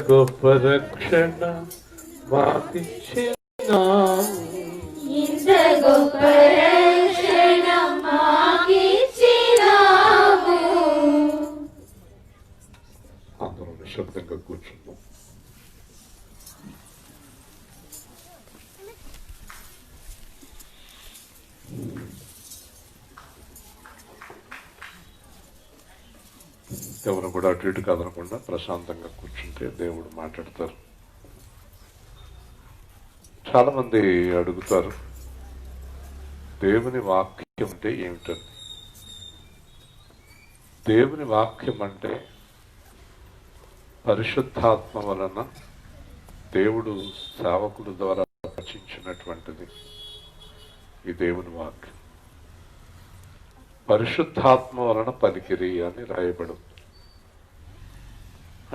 గొప్ప రక్షణ మాకిచ్చినా ఇంత గొప్ప రక్షణ మాకిచ్చినావు. అందరూ నిశ్శబ్దంగా కూర్చుందాం. ఎవరు కూడా అటు ఇటు కదలకుండా ప్రశాంతంగా కూర్చుంటే దేవుడు మాట్లాడతారు. చాలా మంది అడుగుతారు, దేవుని వాక్యం అంటే ఏమిటని. దేవుని వాక్యం అంటే పరిశుద్ధాత్మ వలన దేవుడు సేవకుల ద్వారా రచించినటువంటిది ఈ దేవుని వాక్యం. పరిశుద్ధాత్మ వలన పలికిరి అని రాయబడు.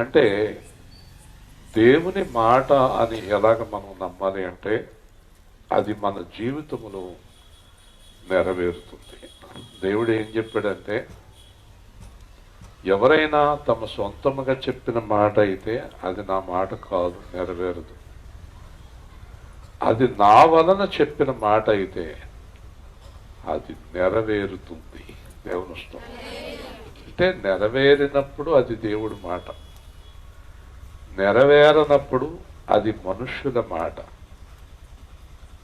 అంటే దేవుని మాట అని ఎలాగ మనం నమ్మాలి అంటే అది మన జీవితంలో నెరవేరుతుంది. దేవుడు ఏం చెప్పాడంటే, ఎవరైనా తమ సొంతముగా చెప్పిన మాట అయితే అది నా మాట కాదు, నెరవేరదు. అది నా వలన చెప్పిన మాట అయితే అది నెరవేరుతుంది. దేవుని ఇష్టం అంటే నెరవేరినప్పుడు అది దేవుడి మాట, నెరవేరనప్పుడు అది మనుష్యుల మాట.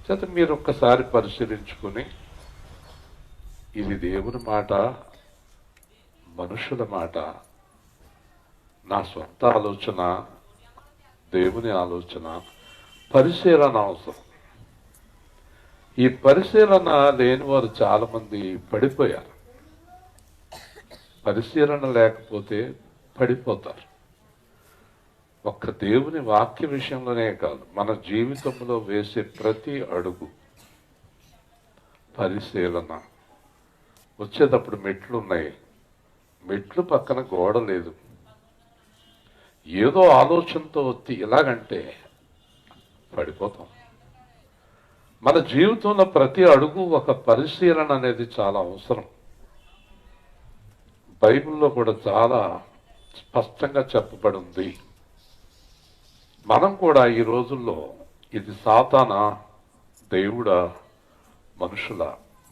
చేత మీరు ఒక్కసారి పరిశీలించుకుని, ఇది దేవుని మాట, మనుషుల మాట, నా సొంత ఆలోచన, దేవుని ఆలోచన, పరిశీలన అవసరం. ఈ పరిశీలన లేని వారు చాలా మంది పడిపోయారు. పరిశీలన లేకపోతే పడిపోతారు. ఒక్క దేవుని వాక్య విషయంలోనే కాదు, మన జీవితంలో వేసే ప్రతి అడుగు పరిశీలన, వచ్చేటప్పుడు మెట్లు ఉన్నాయి, మెట్లు పక్కన గోడ లేదు. ఏదో ఆలోచనతో వచ్చి ఎలాగంటే పడిపోతాం. మన జీవితంలో ప్రతి అడుగు ఒక పరిశీలన అనేది చాలా అవసరం. బైబిల్లో కూడా చాలా స్పష్టంగా చెప్పబడి ఉంది. మనం కూడా ఈ రోజుల్లో ఇది సాతానా, దేవుడా, మనుషుల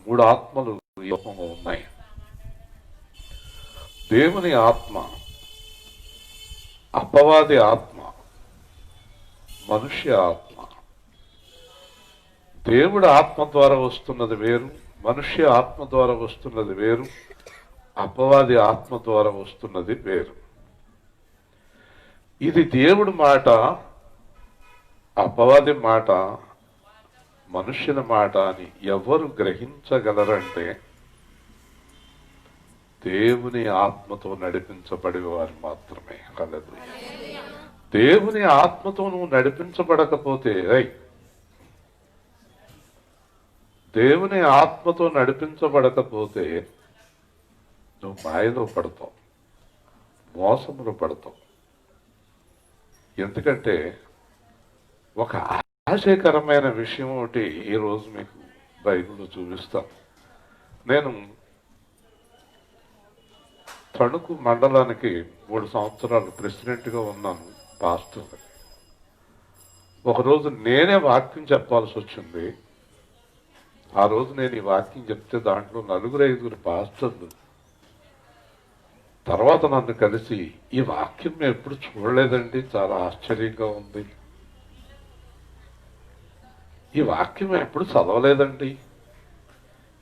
3 ఆత్మలు ఈ లోకంలో ఉన్నాయి. దేవుని ఆత్మ, అపవాది ఆత్మ, మనుష్య ఆత్మ. దేవుడి ఆత్మ ద్వారా వస్తున్నది వేరు, మనుష్య ఆత్మ ద్వారా వస్తున్నది వేరు, అపవాది ఆత్మ ద్వారా వస్తున్నది వేరు. ఇది దేవుడి మాట, అపవాది మాట, మనుష్యుల మాట అని ఎవరు గ్రహించగలరంటే దేవుని ఆత్మతో నడిపించబడే వారు మాత్రమే. హల్లెలూయా. దేవుని ఆత్మతో నువ్వు నడిపించబడకపోతే, దేవుని ఆత్మతో నడిపించబడకపోతే నువ్వు మాయలో పడతావు, మోసములో పడతావు. ఎందుకంటే ఒక ఆశయకరమైన విషయం ఒకటి ఈరోజు మీకు బైబిల్లో చూపిస్తాను. నేను తణుకు మండలానికి 3 సంవత్సరాలు ప్రెసిడెంట్గా ఉన్నాను, పాస్టర్. ఒకరోజు నేనే వాక్యం చెప్పాల్సి వచ్చింది. ఆ రోజు నేను ఈ వాక్యం చెప్తే దాంట్లో 4-5 పాస్టర్లు తర్వాత నన్ను కలిసి, ఈ వాక్యం మేము ఎప్పుడు చూడలేదండి, చాలా ఆశ్చర్యంగా ఉంది, ఈ వాక్యం ఎప్పుడు చదవలేదండి,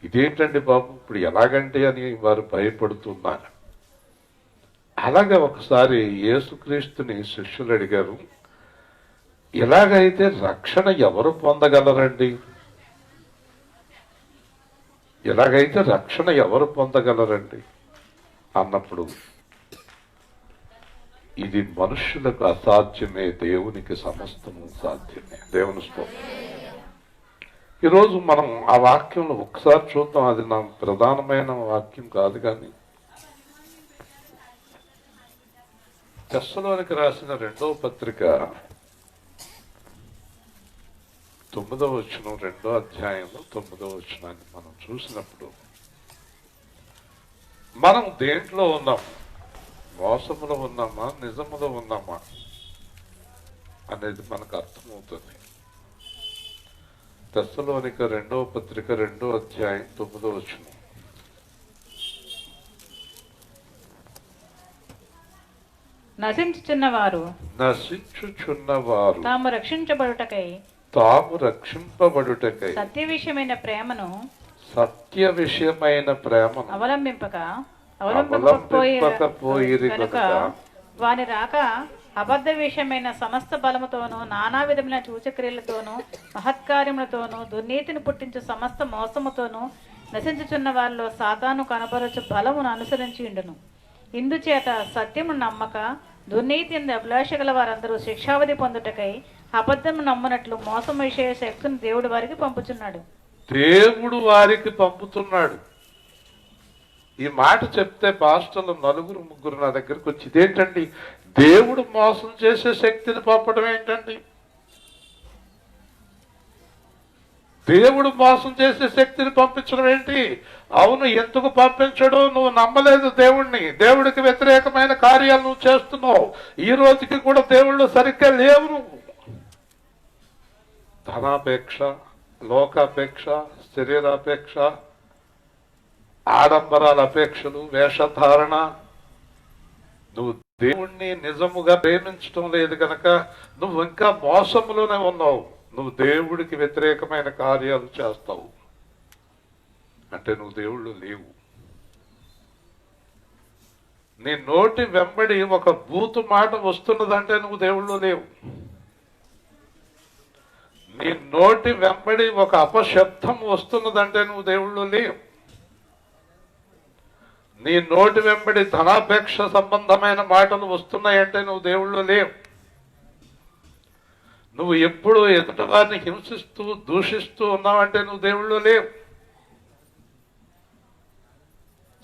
ఇదేంటండి బాబు ఇప్పుడు ఎలాగంటే అని వారు భయపడుతున్నారు. అలాగే ఒకసారి యేసుక్రీస్తుని శిష్యులు అడిగారు, ఇలాగైతే రక్షణ ఎవరు పొందగలరండి, ఇలాగైతే రక్షణ ఎవరు పొందగలరండి అన్నప్పుడు, ఇది మనుష్యులకు అసాధ్యమే, దేవునికి సమస్తము సాధ్యమే. దేవుని స్తోత్రం. ఈరోజు మనం ఆ వాక్యంలో ఒకసారి చూద్దాం. అది నా ప్రధానమైన వాక్యం కాదు, కానీ తెస్సలోనికి రాసిన 2వ పత్రిక 9వ వచనం, 2వ అధ్యాయంలో 9వ వచనాన్ని మనం చూసినప్పుడు మనం దేంట్లో ఉన్నాము, మోసములో ఉన్నామా, నిజములో ఉన్నామా అనేది మనకు అర్థమవుతుంది. తెస్సలోనిక 2వ పత్రిక 2వ అధ్యాయం 9వ వచనం. నశించుచున్నవారు తాము రక్షించబడుటకై సత్య విషయమైన ప్రేమను అవలంబింపకపోయిరి కనుక వాని రాక అబద్ధ విషయమైన సమస్త బలముతోనూ నానా విధమైన సూచక్రియలతోనూ మహత్కార్యములతోనూ దుర్నీతిని పుట్టించు సమస్త మోసముతోనూ నశించుచున్న వారిలో సాతాను కనబరచు బలమును అనుసరించి ఉండును. ఇందుచేత సత్యము నమ్మక దుర్నీతి ఎందు అభిలాష గల వారందరూ శిక్షావధి పొందుటకై అబద్ధము నమ్మునట్లు మోసం విషయ శక్తిని దేవుడు వారికి పంపుతున్నాడు. దేవుడు వారికి పంపుతున్నాడు. ఈ మాట చెప్తే పాస్టర్లు 4-3 నా దగ్గరకు వచ్చి, ఇదేంటండి దేవుడు మోసం చేసే శక్తిని పంపడం ఏంటండి, దేవుడు మోసం చేసే శక్తిని పంపించడం ఏంటి? అవును, ఎందుకు పంపించడు? నువ్వు నమ్మలేదు దేవుణ్ణి, దేవుడికి వ్యతిరేకమైన కార్యాలు నువ్వు చేస్తున్నావు. ఈ రోజుకి కూడా దేవుళ్ళు సరిగ్గా లేవు. నువ్వు ధనాపేక్ష, లోకాపేక్ష, శరీరాపేక్ష, ఆడంబరాల అపేక్షలు, వేషధారణ, నువ్వు దేవుణ్ణి నిజముగా ప్రేమించడం లేదు కనుక నువ్వు ఇంకా మోసములోనే ఉన్నావు. నువ్వు దేవుడికి వ్యతిరేకమైన కార్యాలు చేస్తావు అంటే నువ్వు దేవుళ్ళు లేవు. నీ నోటి వెంబడి ఒక బూతు మాట వస్తున్నదంటే నువ్వు దేవుళ్ళు లేవు. నీ నోటి వెంబడి ఒక అపశబ్దం వస్తున్నదంటే నువ్వు దేవుళ్ళు లేవు. నీ నోటి వెంబడి ధనాపేక్ష సంబంధమైన మాటలు వస్తున్నాయంటే నువ్వు దేవుళ్ళు లేవు. నువ్వు ఎప్పుడు ఎదుటి వారిని హింసిస్తూ దూషిస్తూ ఉన్నావంటే నువ్వు దేవుళ్ళు లేవు.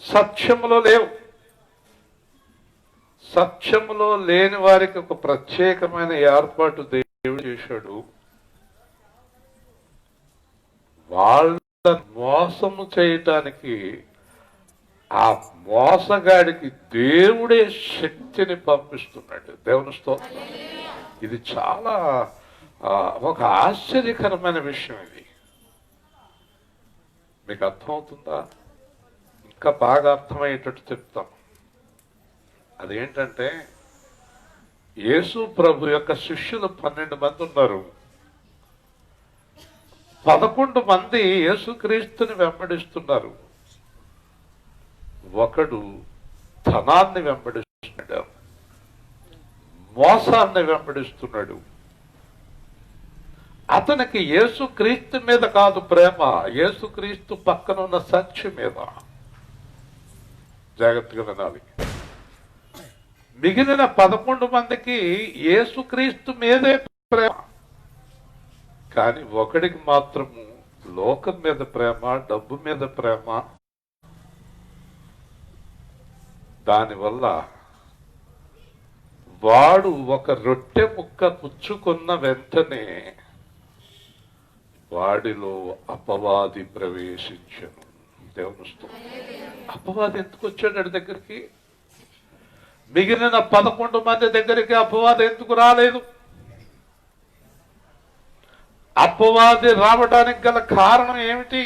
సత్యములో లేవు. సత్యములో లేని వారికి ఒక ప్రత్యేకమైన ఏర్పాటు దేవుడు చేశాడు. వాళ్ళ మోసము చేయటానికి ఆ మోసగాడికి దేవుడే శక్తిని పంపిస్తున్నాడు. దేవుని స్తోత్రం. ఇది చాలా ఒక ఆశ్చర్యకరమైన విషయం. ఇది మీకు అర్థమవుతుందా? ఇంకా బాగా అర్థమయ్యేటట్టు చెప్తాం. అదేంటంటే, యేసు ప్రభు యొక్క శిష్యులు 12 మంది ఉన్నారు. 11 మంది యేసుక్రీస్తుని వెంబడిస్తున్నారు. ఒకడు ధనాన్ని వెంబడిస్తున్నాడు, మోసాన్ని వెంబడిస్తున్నాడు. అతనికి యేసుక్రీస్తు మీద కాదు ప్రేమ, యేసుక్రీస్తు పక్కన ఉన్న సత్యం మీద. జాగ్రత్తగా వినాలి. మిగిలిన 11 మందికి యేసుక్రీస్తు మీదే ప్రేమ, కానీ ఒకడికి మాత్రము లోకం మీద ప్రేమ, డబ్బు మీద ప్రేమ. దానివల్ల వాడు ఒక రొట్టె ముక్క పుచ్చుకున్న వెంటనే వాడిలో అపవాది ప్రవేశించను. దేవుని స్తోత్రం. అపవాది ఎందుకు వచ్చాడు దగ్గరికి? మిగిలిన 11 మంది దగ్గరికి అపవాది ఎందుకు రాలేదు? అపవాది రావడానికి గల కారణం ఏమిటి?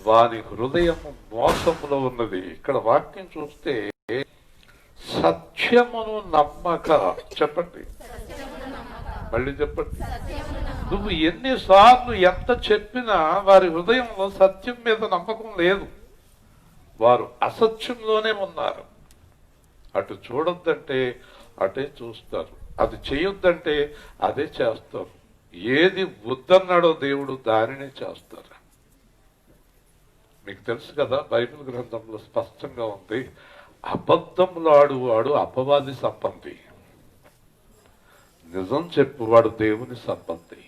వాని హృదయం మోసములో ఉన్నది. ఇక్కడ వాక్యం చూస్తే సత్యమును నమ్మక. చెప్పండి, మళ్ళీ చెప్పండి. నువ్వు ఎన్నిసార్లు ఎంత చెప్పినా వారి హృదయంలో సత్యం మీద నమ్మకం లేదు. వారు అసత్యంలోనే ఉన్నారు. అటు చూడొద్దంటే అటే చూస్తారు, అది చేయొద్దంటే అదే చేస్తారు. ఏది వద్దన్నాడో దేవుడు దానినే చేస్తారు. మీకు తెలుసు కదా, బైబిల్ గ్రంథంలో స్పష్టంగా ఉంది, అబద్ధములాడువాడు అపవాది సంబంధి, నిజం చెప్పువాడు దేవుని సంబంధి.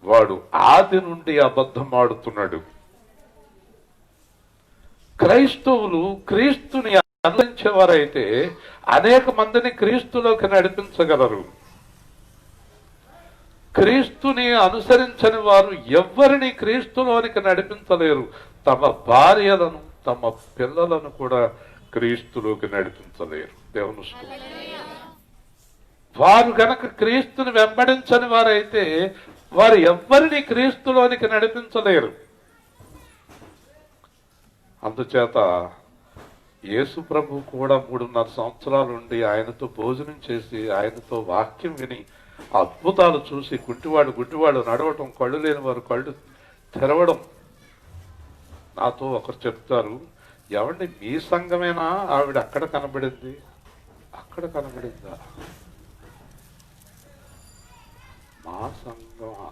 వాడు ఆది నుండి అబద్ధం ఆడుతున్నాడు. క్రైస్తవులు క్రీస్తుని అనుసరించేవారైతే అనేక మందిని క్రీస్తులోకి నడిపించగలరు. క్రీస్తుని అనుసరించని వారు ఎవ్వరిని క్రీస్తులోనికి నడిపించలేరు. తమ భార్యలను, తమ పిల్లలను కూడా క్రీస్తులోకి నడిపించలేరు. దేవుని స్తుతి. వారు గనక క్రీస్తుని వెంబడించని వారైతే వారు ఎవ్వరిని క్రీస్తులోనికి నడిపించలేరు. అందుచేత యేసు ప్రభు కూడా 3.5 సంవత్సరాల నుండి ఆయనతో భోజనం చేసి, ఆయనతో వాక్యం విని, అద్భుతాలు చూసి, గుడ్డివాడు నడవటం, కళ్ళు లేని వారు కళ్ళు తెరవడం. నాతో ఒకరు చెప్తారు, ఏమండి మీ సంఘమేనా ఆవిడ అక్కడ కనబడింది? అక్కడ కనబడిందా? మా సంఘమా?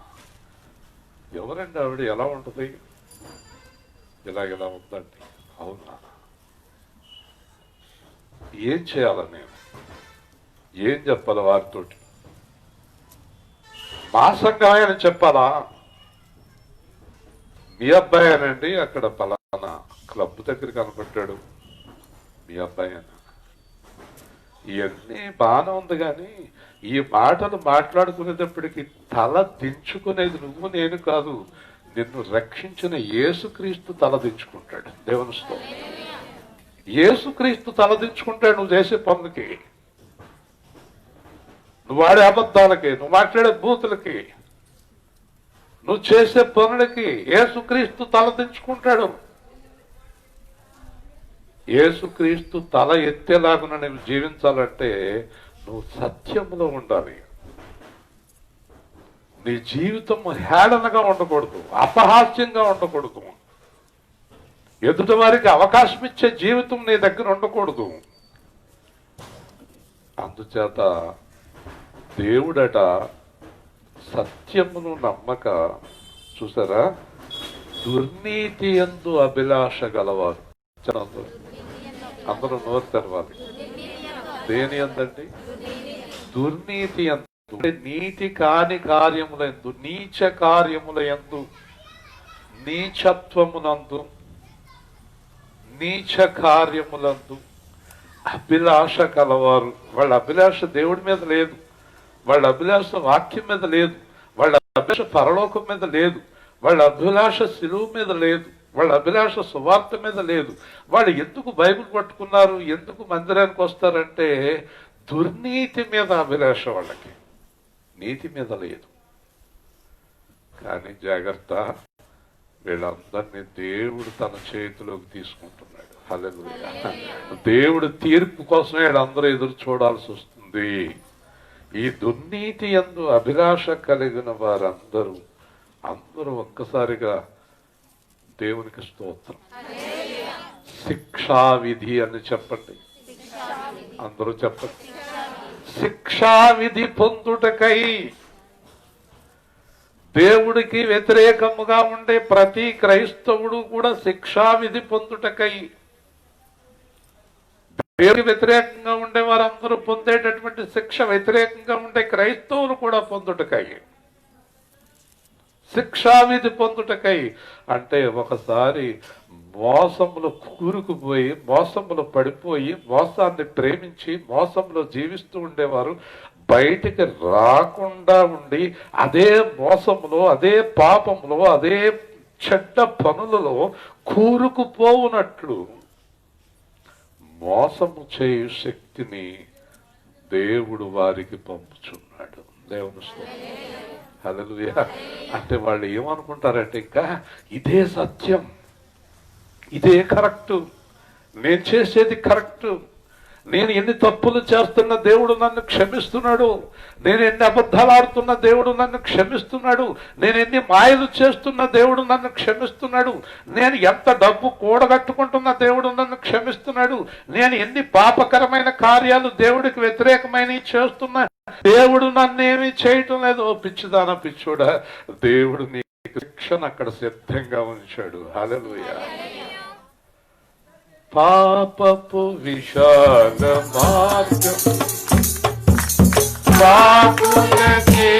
ఎవరండి ఆవిడ? ఎలా ఉంటుంది? ఇలా ఉందండి. అవునా? ఏం చేయాలి నేను? ఏం చెప్పాలి వారితోటి? మా సంఘమే అని చెప్పాలా? మీ అబ్బాయేనండి అక్కడ పలానా క్లబ్ దగ్గర కనపడ్డాడు, మీ అబ్బాయేనా? ఇవన్నీ బాగానే ఉంది, కానీ ఈ మాటలు మాట్లాడుకునేటప్పటికి తల దించుకునేది నువ్వు నేను కాదు, నిన్ను రక్షించిన యేసుక్రీస్తు తల దించుకుంటాడు. దేవుని స్తోత్రం. యేసుక్రీస్తు తల దించుకుంటాడు నువ్వు చేసే పనులకి, నువ్వు వాడే అబద్ధాలకి, నువ్వు మాట్లాడే బూతులకి, నువ్వు చేసే పనులకి యేసుక్రీస్తు తల దించుకుంటాడు. యేసుక్రీస్తు తల ఎత్తేలాగున నువ్వు జీవించాలంటే నువ్వు సత్యంలో ఉండాలి. నీ జీవితం హేళనగా ఉండకూడదు, అపహాస్యంగా ఉండకూడదు, ఎదుటి వారికి అవకాశం ఇచ్చే జీవితం నీ దగ్గర ఉండకూడదు. అందుచేత దేవుడట సత్యమును నమ్మక, చూసారా, దుర్నీతి యందు అభిలాష గలవారు. అందరూ నోరు తెరవాలి. దేని యందండి? దుర్నీతి యందు. నీతి కాని కార్యములందు, నీచ కార్యముల యందు, నీచత్వమునందు నీచ కార్యములందు అభిలాష కలవారు. వాళ్ళ అభిలాష దేవుడి మీద లేదు, వాళ్ళ అభిలాష వాక్యం మీద లేదు, వాళ్ళ అభిలాష పరలోకం మీద లేదు, వాళ్ళ అభిలాష శిలువ మీద లేదు, వాళ్ళ అభిలాష సువార్త మీద లేదు. వాళ్ళు ఎందుకు బైబిల్ పట్టుకున్నారు, ఎందుకు మందిరానికి వస్తారంటే దుర్నీతి మీద అభిలాష వాళ్ళకి, నీతి మీద లేదు. కానీ జాగ్రత్త, వీళ్ళందరినీ దేవుడు తన చేతిలోకి తీసుకుంటున్నాడు. హల్లెలూయా. దేవుడు తీర్పు కోసం వీళ్ళందరూ ఎదురు చూడాల్సి వస్తుంది. ఈ దుర్నీతి యందు అభిలాష కలిగిన వారందరూ ఒక్కసారిగా దేవునికి స్తోత్రం. శిక్షావిధి అని చెప్పండి, అందరూ చెప్పండి. శిక్షావిధి పొందుటకై, దేవుడికి వ్యతిరేకముగా ఉండే ప్రతి క్రైస్తవుడు కూడా శిక్షావిధి పొందుటకై, దేవుడికి వ్యతిరేకంగా ఉండే వారందరూ పొందేటటువంటి శిక్ష వ్యతిరేకంగా ఉండే క్రైస్తవులు కూడా పొందుటకై, శిక్షావిధి పొందుటకై. అంటే ఒకసారి మోసములు కూరుకుపోయి, మోసములు పడిపోయి, మోసాన్ని ప్రేమించి మోసంలో జీవిస్తూ ఉండేవారు బయటికి రాకుండా ఉండి అదే మోసములో, అదే పాపములో, అదే చెడ్డ పనులలో కూరుకుపోవునట్లు మోసము చేయు శక్తిని దేవుడు వారికి పంపుచున్నాడు. దేవుని స్తోత్రం. హల్లెలూయా. అంటే వాళ్ళు ఏమనుకుంటారంటే ఇంకా ఇదే సత్యం, ఇదే కరెక్టు, నేను చేసేది కరెక్టు, నేను ఎన్ని తప్పులు చేస్తున్న దేవుడు నన్ను క్షమిస్తున్నాడు, నేను ఎన్ని అబద్ధాలు ఆడుతున్న దేవుడు నన్ను క్షమిస్తున్నాడు, నేను ఎన్ని మాయలు చేస్తున్న దేవుడు నన్ను క్షమిస్తున్నాడు, నేను ఎంత డబ్బు కూడగట్టుకుంటున్న దేవుడు నన్ను క్షమిస్తున్నాడు, నేను ఎన్ని పాపకరమైన కార్యాలు దేవుడికి వ్యతిరేకమైనవి చేస్తున్నా దేవుడు నన్నేమీ చేయటం లేదు. ఓ పిచ్చిదానా పిచ్చోడా, దేవుడు నీకు శిక్షణ అక్కడ సిద్ధంగా ఉంచాడు. హల్లెలూయా. పాపపు విశాల మార్గం పాపులకే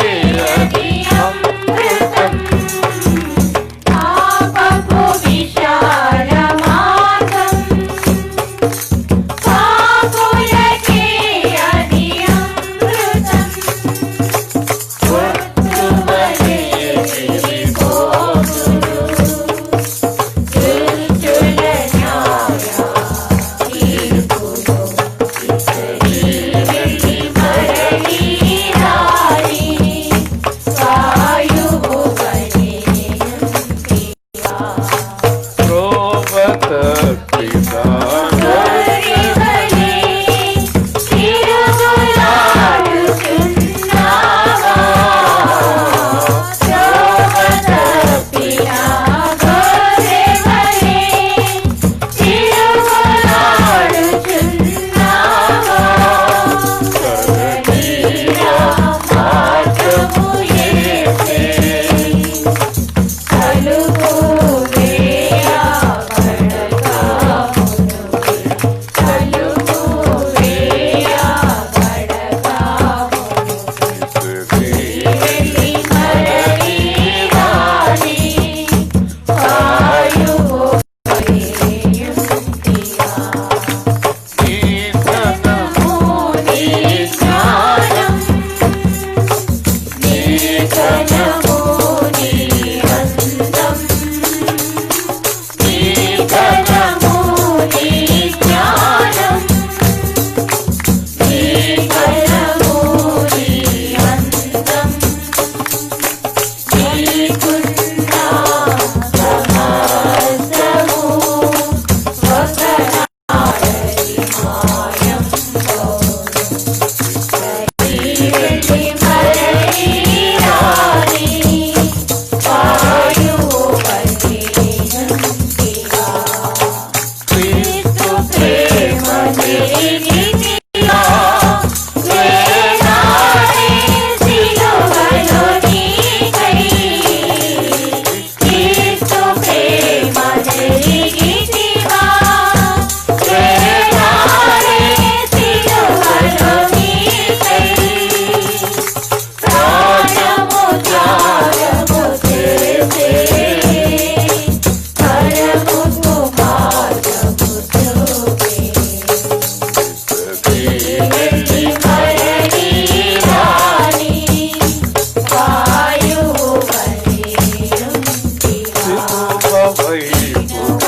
అది అమృతం. పాపపు విశాల మార్గం పాపులకే అది అమృతం. గుర్తువలే వెళ్ళిపోవును దుష్టుల న్యాయ తీర్పులో. ఇతడి వెళ్ళి మరలి రాని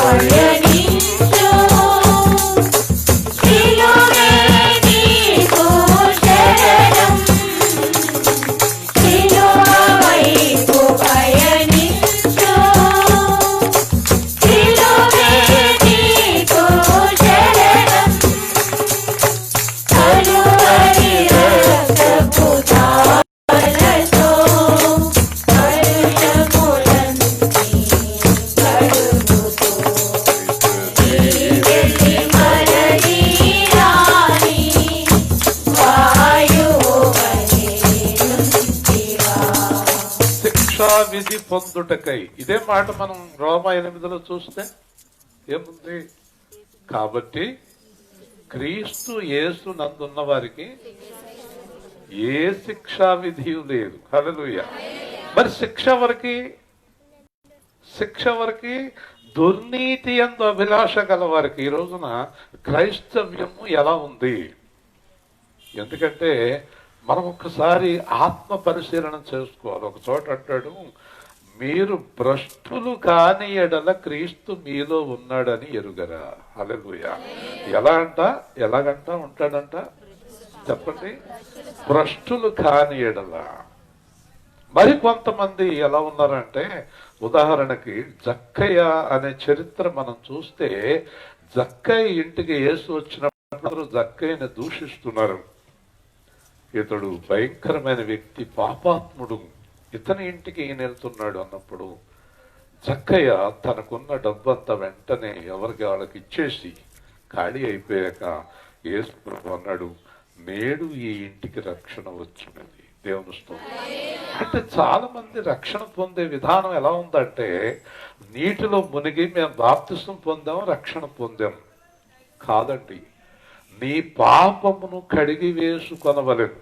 పయనించు సిలువే నీకు శరణం సిలువ వైపు పయనించు సిలువే నీకు శరణం కలువరి రక్తపు ధారతో కలుషములన్నీ కడుగుతూ వెళ్ళి మరలి రాని వాయువలే నుంచిరా. శిక్షా విధి పొందుటకై, ఇదే మాట మనం రోమా 8లో చూస్తే ఏముంది? కాబట్టి క్రీస్తు యేసు నందున్న వారికి ఏ శిక్షా విధి లేదు. హల్లెలూయా. మరి శిక్ష వరకు దుర్నీతి యందు అభిలాష గల వారికి ఈ రోజున క్రైస్తవ్యము ఎలా ఉంది? ఎందుకంటే మనం ఒకసారి ఆత్మ పరిశీలన చేసుకోవాలి. ఒక చోట అంటాడు, మీరు భ్రష్టులు కాని ఎడల క్రీస్తు మీలో ఉన్నాడని ఎరుగరా. హల్లెలూయా. ఎలాగంట ఉంటాడంట చెప్పండి? భ్రష్టులు కాని ఎడల. మరి కొంతమంది ఎలా ఉన్నారంటే, ఉదాహరణకి జక్కయ్య అనే చరిత్ర మనం చూస్తే, జక్కయ్య ఇంటికి యేసు వచ్చినప్పుడు జక్కయ్యని దూషిస్తున్నారు. ఇతడు భయంకరమైన వ్యక్తి, పాపాత్ముడు, ఇతని ఇంటికి ఈయన వెళ్తున్నాడు అన్నప్పుడు జక్కయ్య తనకున్న డబ్బంతా వెంటనే ఎవరికి వాళ్ళకి ఇచ్చేసి ఖాళీ అయిపోయాక యేసు ప్రభు అన్నాడు, నేడు ఈ ఇంటికి రక్షణ వచ్చినది. దేవుని స్తోత్రం. అంటే చాలా మంది రక్షణ పొందే విధానం ఎలా ఉందంటే, నీటిలో మునిగి మేము బాప్తిసం పొందాం, రక్షణ పొందాం. కాదండి, నీ పాపమును కడిగి వేసుకొనవలెను.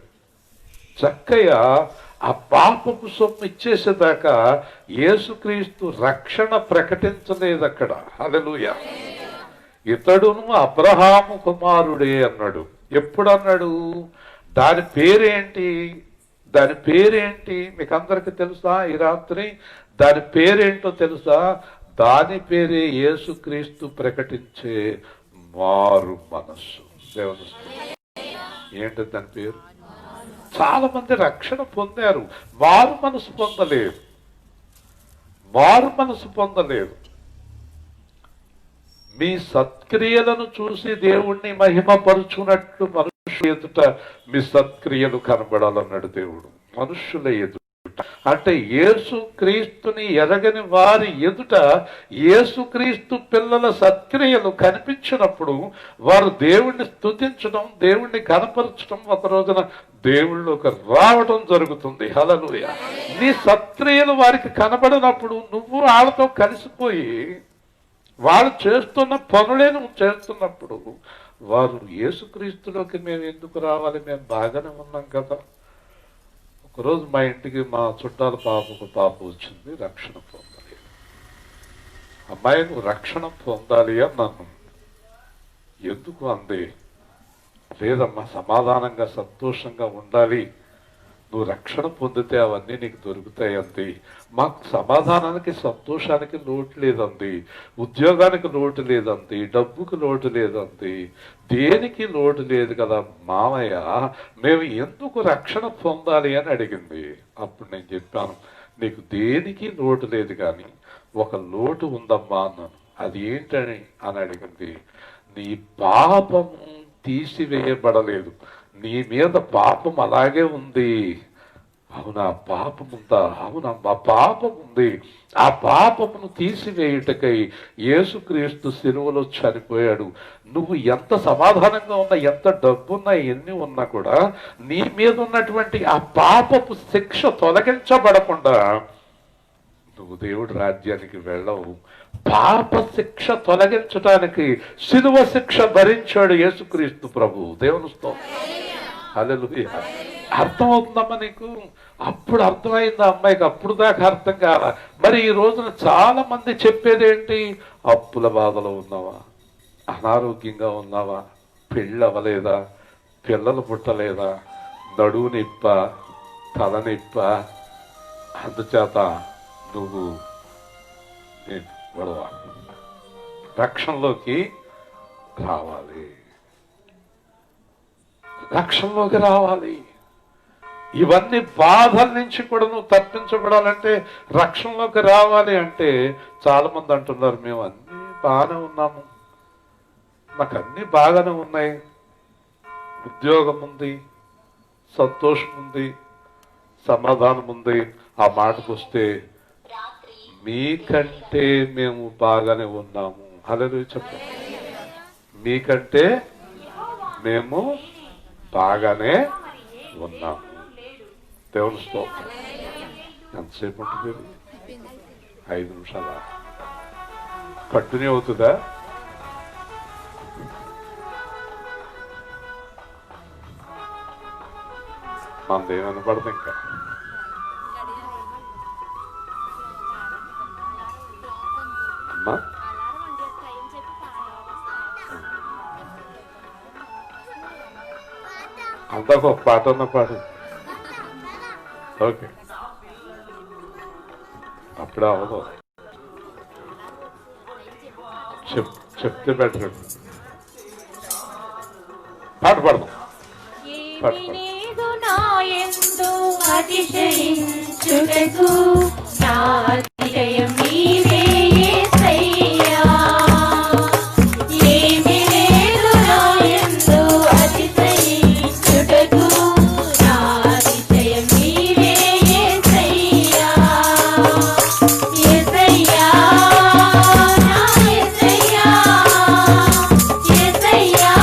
జక్కయ్య ఆ పాపపు సొమ్ము ఇచ్చేసేదాకా యేసుక్రీస్తు రక్షణ ప్రకటించలేదు అక్కడ. హల్లెలూయా. ఇతడును అబ్రహాము కుమారుడే అన్నాడు. ఎప్పుడు అన్నాడు? దాని పేరేంటి మీకు అందరికి తెలుసా? ఈ రాత్రి దాని పేరేంటో తెలుసా? దాని పేరే యేసుక్రీస్తు ప్రకటించే మారు మనస్సు. దేవుని స్తోత్రం. ఏంటి దాని పేరు? చాలా మంది రక్షణ పొందారు, మారు మనసు పొందలేదు. మీ సత్క్రియలను చూసి దేవుణ్ణి మహిమపరుచున్నట్లు మనుషుల ఎదుట మీ సత్క్రియలు కనబడాలన్నాడు దేవుడు. మనుషుల ఎదుట అంటే యేసుక్రీస్తుని ఎరగని వారి ఎదుట యేసుక్రీస్తు పిల్లల సత్క్రియలు కనిపించినప్పుడు వారు దేవుణ్ణి స్తుతించడం, దేవుణ్ణి కనపరచడం, ఒక రోజున దేవుళ్ళకి రావడం జరుగుతుంది. హల్లెలూయా. నీ సత్క్రియలు వారికి కనబడినప్పుడు నువ్వు వాళ్ళతో కలిసిపోయి వాళ్ళు చేస్తున్న పనులే నువ్వు చేస్తున్నప్పుడు వారు యేసుక్రీస్తులోకి మేము ఎందుకు రావాలి, మేము బాగానే ఉన్నాం కదా. ఒకరోజు మా ఇంటికి మా చుట్టాల పాప వచ్చింది, రక్షణ పొందాలి. అమ్మాయి నువ్వు రక్షణ పొందాలి అని నన్ను ఎందుకు అంది? లేదమ్మా, సమాధానంగా సంతోషంగా ఉండాలి, నువ్వు రక్షణ పొందితే అవన్నీ నీకు దొరుకుతాయి అంది. మాకు సమాధానానికి సంతోషానికి లోటు లేదంది, ఉద్యోగానికి లోటు లేదంది, డబ్బుకి లోటు లేదంది, దేనికి లోటు లేదు కదా మామయ్య, మేము ఎందుకు రక్షణ పొందాలి అని అడిగింది. అప్పుడు నేను చెప్పాను, నీకు దేనికి లోటు లేదు కానీ ఒక లోటు ఉందమ్మా అన్నాను. అది ఏంటని అని అడిగింది. నీ పాపము తీసివేయబడలేదు, నీ మీద పాపం అలాగే ఉంది. అవునా, పాపం ఉందా? అవునమ్మా, పాపం ఉంది. ఆ పాపమును తీసివేయుటకై యేసుక్రీస్తు సిలువలో చనిపోయాడు. నువ్వు ఎంత సమాధానంగా ఉన్నా, ఎంత డబ్బున్నా, ఎన్ని ఉన్నా కూడా నీ మీద ఉన్నటువంటి ఆ పాపపు శిక్ష తొలగించబడకుండా నువ్వు దేవుడి రాజ్యానికి వెళ్ళవు. పాప శిక్ష తొలగించడానికి సిలువ శిక్ష భరించాడు యేసుక్రీస్తు ప్రభు. దేవుని స్తోత్రం. హల్లెలూయా. అర్థమవుతుందమ్మా నీకు? అప్పుడు అర్థమైంది అమ్మాయికి, అప్పుడు దాకా అర్థం కాల. మరి ఈ రోజున చాలా మంది చెప్పేది ఏంటి? అప్పుల బాధలో ఉన్నావా, అనారోగ్యంగా ఉన్నావా, పెళ్ళి అవ్వలేదా, పిల్లలు పుట్టలేదా, నడువు నిప్ప, తలనిప్ప, అందుచేత నువ్వు గొడవ. రక్షణలోకి రావాలి, రక్షణలోకి రావాలి. ఇవన్నీ బాధల నుంచి కూడా నువ్వు తప్పించబడాలంటే రక్షణలోకి రావాలి. అంటే చాలా మంది అంటున్నారు, మేము అన్నీ బాగానే ఉన్నాము, నాకు అన్నీ బాగానే ఉన్నాయి, ఉద్యోగం ఉంది, సంతోషం ఉంది, సమాధానం ఉంది. ఆ మాటకు వస్తే మీకంటే మేము బాగానే ఉన్నాము. హల్లెలూయా చెప్పండి. మీకంటే మేము బాగానే ఉన్నాము. దేవుని స్తోత్రం. ఎంతసేపు ఉంటుంది? 5 నిమిషాలా? కంటిన్యూ అవుతుందా? మనదేమని పడదు ఇంకా. అమ్మా అంతా ఒక పాట ఉన్న పాడు. ఓకే, అప్పుడే అవదు, చెప్తే బెటర్. పాట పాడదాం. ఏమి లేదు నా యందు అతిశయించుటకు, నా అతిశయం నీవే యేసయ్యా. ఏమి లేదు నా యందు అతిశయించుటకు, నా అతిశయం నీవే యేసయ్యా. యేసయ్యా, నా యేసయ్యా, యేసయ్యా,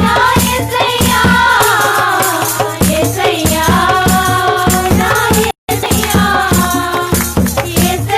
నా యేసయ్యా, యేసయ్యా, నా యేసయ్యా, యేసయ్యా,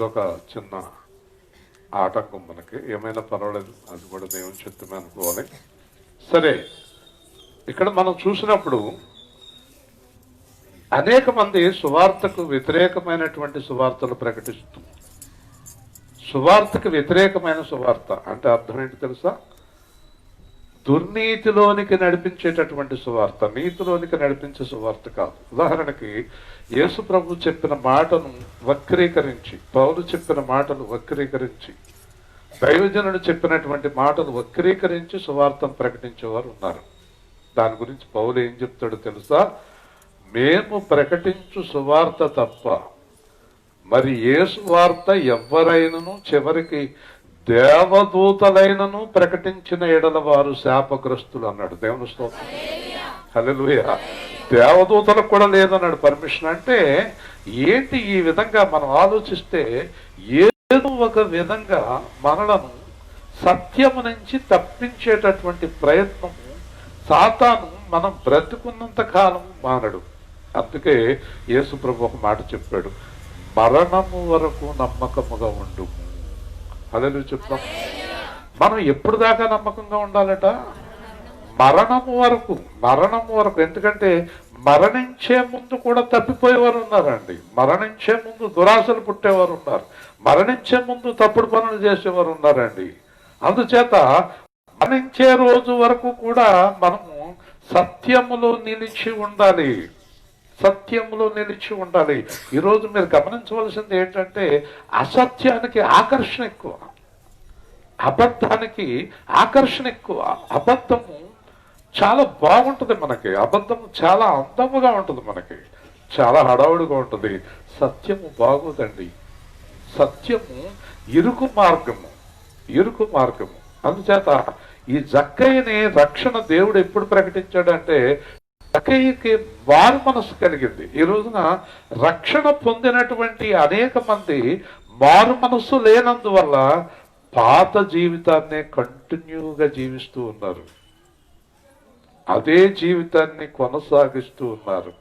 ఇదొక చిన్న ఆటంకం మనకి, ఏమైనా పర్వాలేదు, అది కూడా దేవుని చిత్తమే అనుకోవాలి. సరే, ఇక్కడ మనం చూసినప్పుడు అనేక మంది సువార్తకు వ్యతిరేకమైనటువంటి సువార్తలు ప్రకటిస్తూ, సువార్తకు వ్యతిరేకమైన సువార్త అంటే అర్థం ఏంటి తెలుసా? దుర్నీతిలోనికి నడిపించేటటువంటి సువార్త, నీతిలోనికి నడిపించే సువార్త కాదు. ఉదాహరణకి యేసు ప్రభు చెప్పిన మాటను వక్రీకరించి, పౌలు చెప్పిన మాటలు వక్రీకరించి, దైవజనుడు చెప్పినటువంటి మాటలు వక్రీకరించి సువార్తను ప్రకటించేవారు ఉన్నారు. దాని గురించి పౌలు ఏం చెప్తాడో తెలుసా? మేము ప్రకటించు సువార్త తప్ప మరి ఏ సువార్త ఎవరైనను చివరికి దేవదూతలైనను ప్రకటించిన ఎడల వారు శాపగ్రస్తులు అన్నాడు. దేవుని స్తోత్రం, హల్లెలూయా. దేవదూతలకు కూడా లేదన్నాడు పర్మిషన్. అంటే ఏంటి? ఈ విధంగా మనం ఆలోచిస్తే ఏదో ఒక విధంగా మనలను సత్యము నుంచి తప్పించేటటువంటి ప్రయత్నము సాతాను మనం బ్రతుకున్నంత కాలం మానడు. అందుకే యేసు ప్రభు ఒక మాట చెప్పాడు, మరణము వరకు నమ్మకముగా ఉండు. హల్లెలూయా చెప్తాం. మనం ఎప్పుడు దాకా నమ్మకంగా ఉండాలట? మరణము వరకు, మరణము వరకు. ఎందుకంటే మరణించే ముందు కూడా తప్పిపోయేవారు ఉన్నారండి. మరణించే ముందు దురాశలు పుట్టేవారు ఉన్నారు. మరణించే ముందు తప్పుడు పనులు చేసేవారు ఉన్నారండి. అందుచేత మరణించే రోజు వరకు కూడా మనము సత్యములో నిలిచి ఉండాలి, సత్యములో నిలిచి ఉండాలి. ఈరోజు మీరు గమనించవలసింది ఏంటంటే అసత్యానికి ఆకర్షణ ఎక్కువ, అబద్ధానికి ఆకర్షణ ఎక్కువ. అబద్ధము చాలా బాగుంటుంది మనకి, అబద్ధము చాలా అందముగా ఉంటుంది మనకి, చాలా హడావుడిగా ఉంటుంది. సత్యము బాగోదండి. సత్యము ఇరుకు మార్గము, ఇరుకు మార్గము. అందుచేత ఈ జక్కయ్యని రక్షణ దేవుడు ఎప్పుడు ప్రకటించాడంటే జక్కయ్యకి వారు మనసు కలిగింది. ఈ రోజున రక్షణ పొందినటువంటి అనేక మంది మారు మనసు లేనందువల్ల పాత జీవితాన్ని కంటిన్యూగా జీవిస్తూ ఉన్నారు, అదే జీవితాన్ని కొనసాగిస్తూ ఉన్నారు.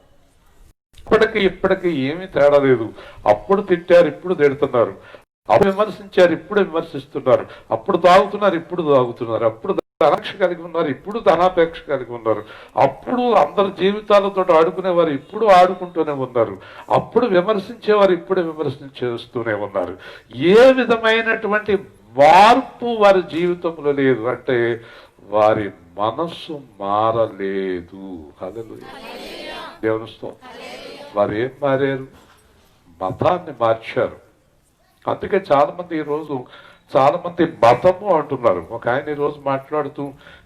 ఇప్పటికి ఏమీ తేడా లేదు. అప్పుడు తిట్టారు, ఇప్పుడు తిడుతున్నారు. అప్పుడు విమర్శించారు, ఇప్పుడు విమర్శిస్తున్నారు. అప్పుడు తాగుతున్నారు, ఇప్పుడు తాగుతున్నారు. అప్పుడు ధనాపేక్ష కలిగి ఉన్నారు, ఇప్పుడు ధనాపేక్ష కలిగి ఉన్నారు. అప్పుడు అందరు జీవితాలతో ఆడుకునేవారు, ఇప్పుడు ఆడుకుంటూనే ఉన్నారు. అప్పుడు విమర్శించేవారు, ఇప్పుడు విమర్శించేస్తూనే ఉన్నారు. ఏ విధమైనటువంటి మార్పు వారి జీవితంలో లేదు. అంటే వారి మనస్సు మారలేదు. హల్లెలూయా, దేవుని స్తోత్రం. వారు ఏం మారారు? మతాన్ని మార్చారు. అందుకే చాలా మంది మతము అంటున్నారు. ఒక ఆయన ఈరోజు మాట్లాడుతూ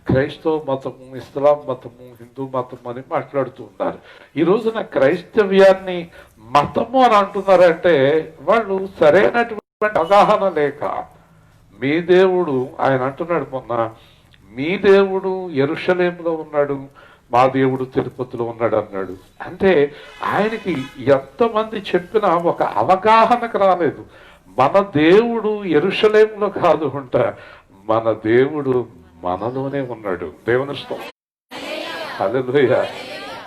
క్రైస్తవ మతము, ఇస్లాం మతము, హిందూ మతము అని మాట్లాడుతూ ఉన్నారు. ఈ రోజున క్రైస్తవ్యాన్ని మతము అని అంటున్నారంటే వాళ్ళు సరైనటువంటి అవగాహన లేక, మీ దేవుడు, ఆయన అంటున్నాడు మొన్న, మీ దేవుడు యెరూషలేములో ఉన్నాడు, మా దేవుడు తిరుపతిలో ఉన్నాడు అన్నాడు. అంటే ఆయనకి ఎంతమంది చెప్పినా ఒక అవగాహనకు రాలేదు. మన దేవుడు యెరూషలేములో కాదు అంట, మన దేవుడు మనలోనే ఉన్నాడు. దేవుని స్తోత్రం, హల్లెలూయా.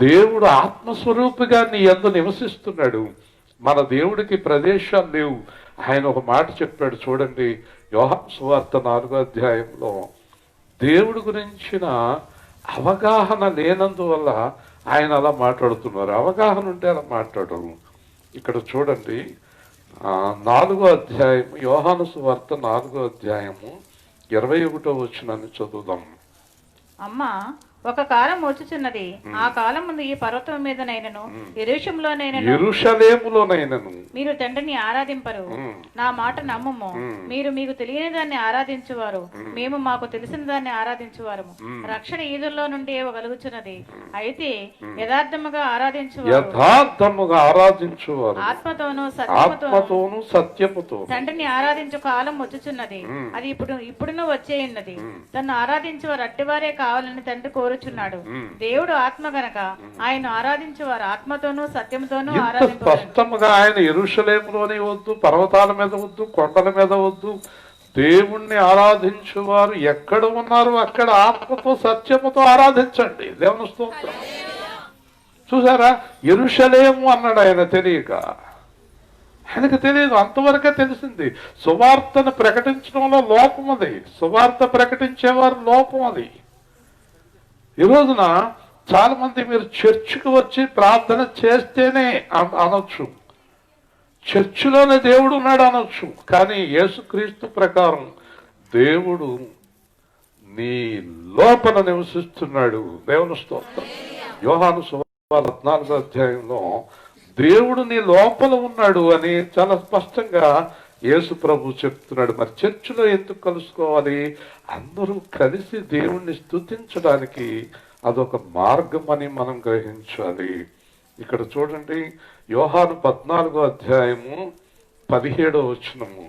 దేవుడు ఆత్మస్వరూపిగా నీ యందు నివసిస్తున్నాడు. మన దేవుడికి ప్రదేశాలు లేవు. ఆయన ఒక మాట చెప్పాడు చూడండి, యోహాను సువార్త 4వ అధ్యాయంలో. దేవుడి గురించిన అవగాహన లేనందువల్ల ఆయన అలా మాట్లాడుతున్నారు. అవగాహన ఉంటే అలా మాట్లాడరు. ఇక్కడ చూడండి, 4వ అధ్యాయము, యోహాను సువార్త 4వ అధ్యాయము 21వ వచనాన్ని చదువుదాం. అమ్మా, ఒక కాలం వచ్చుచున్నది, ఆ కాలం ముందు ఈ పర్వతం మీదనైనను యెరూషలేములోనైనను మీరు తండ్రిని ఆరాధింపరు. నా మాట నమ్ముము. మీరు మీకు తెలియని దాన్ని ఆరాధించువారు, మేము మాకు తెలిసిన దాన్ని ఆరాధించువారు. రక్షణ ఈదుల్లో నుండి కలుగుచున్నది. అయితే యథార్థముగా ఆరాధించువారు ఆత్మతోను సత్యముతో తండ్రిని ఆరాధించు కాలం వచ్చుచున్నది. అది ఇప్పుడును వచ్చే ఉన్నది. తను ఆరాధించువారు అట్టివారే కావాలని తండ్రి కోరుచున్నాడు. దేవుడు ఆత్మ గనక ఆయన ఆరాధించేవారు ఆత్మతోనూ సత్యంతోనూ స్పష్టంగా ఆయన యెరూషలేములోనే వద్దు, పర్వతాల మీద వద్దు, కొండల మీద వద్దు. దేవుణ్ణి ఆరాధించేవారు ఎక్కడ ఉన్నారు అక్కడ ఆత్మతో సత్యముతో ఆరాధించండి. దేవుని స్తోత్రం. చూసారా, యెరూషలేము అన్నాడు ఆయన తెలియక. ఆయనకు తెలియదు, అంతవరకే తెలిసింది. సువార్తను ప్రకటించడంలో లోపం అది, సువార్త ప్రకటించేవారు లోపం అది. ఈ రోజున చాలా మంది మీరు చర్చికి వచ్చి ప్రార్థన చేస్తేనే అనొచ్చు, చర్చిలోనే దేవుడు ఉన్నాడు అనొచ్చు, కానీ యేసుక్రీస్తు ప్రకారం దేవుడు నీ లోపల నివసిస్తున్నాడు. దేవుని స్తోత్రం. యోహాను సువార్త 14వ అధ్యాయంలో దేవుడు నీ లోపల ఉన్నాడు అని చాలా స్పష్టంగా యేసు ప్రభు చెప్తున్నాడు. మరి చర్చిలో ఎందుకు కలుసుకోవాలి? అందరూ కలిసి దేవుణ్ణి స్తుతించడానికి అదొక మార్గం అని మనం గ్రహించాలి. ఇక్కడ చూడండి, యోహాను 14వ అధ్యాయము 17వ వచనము.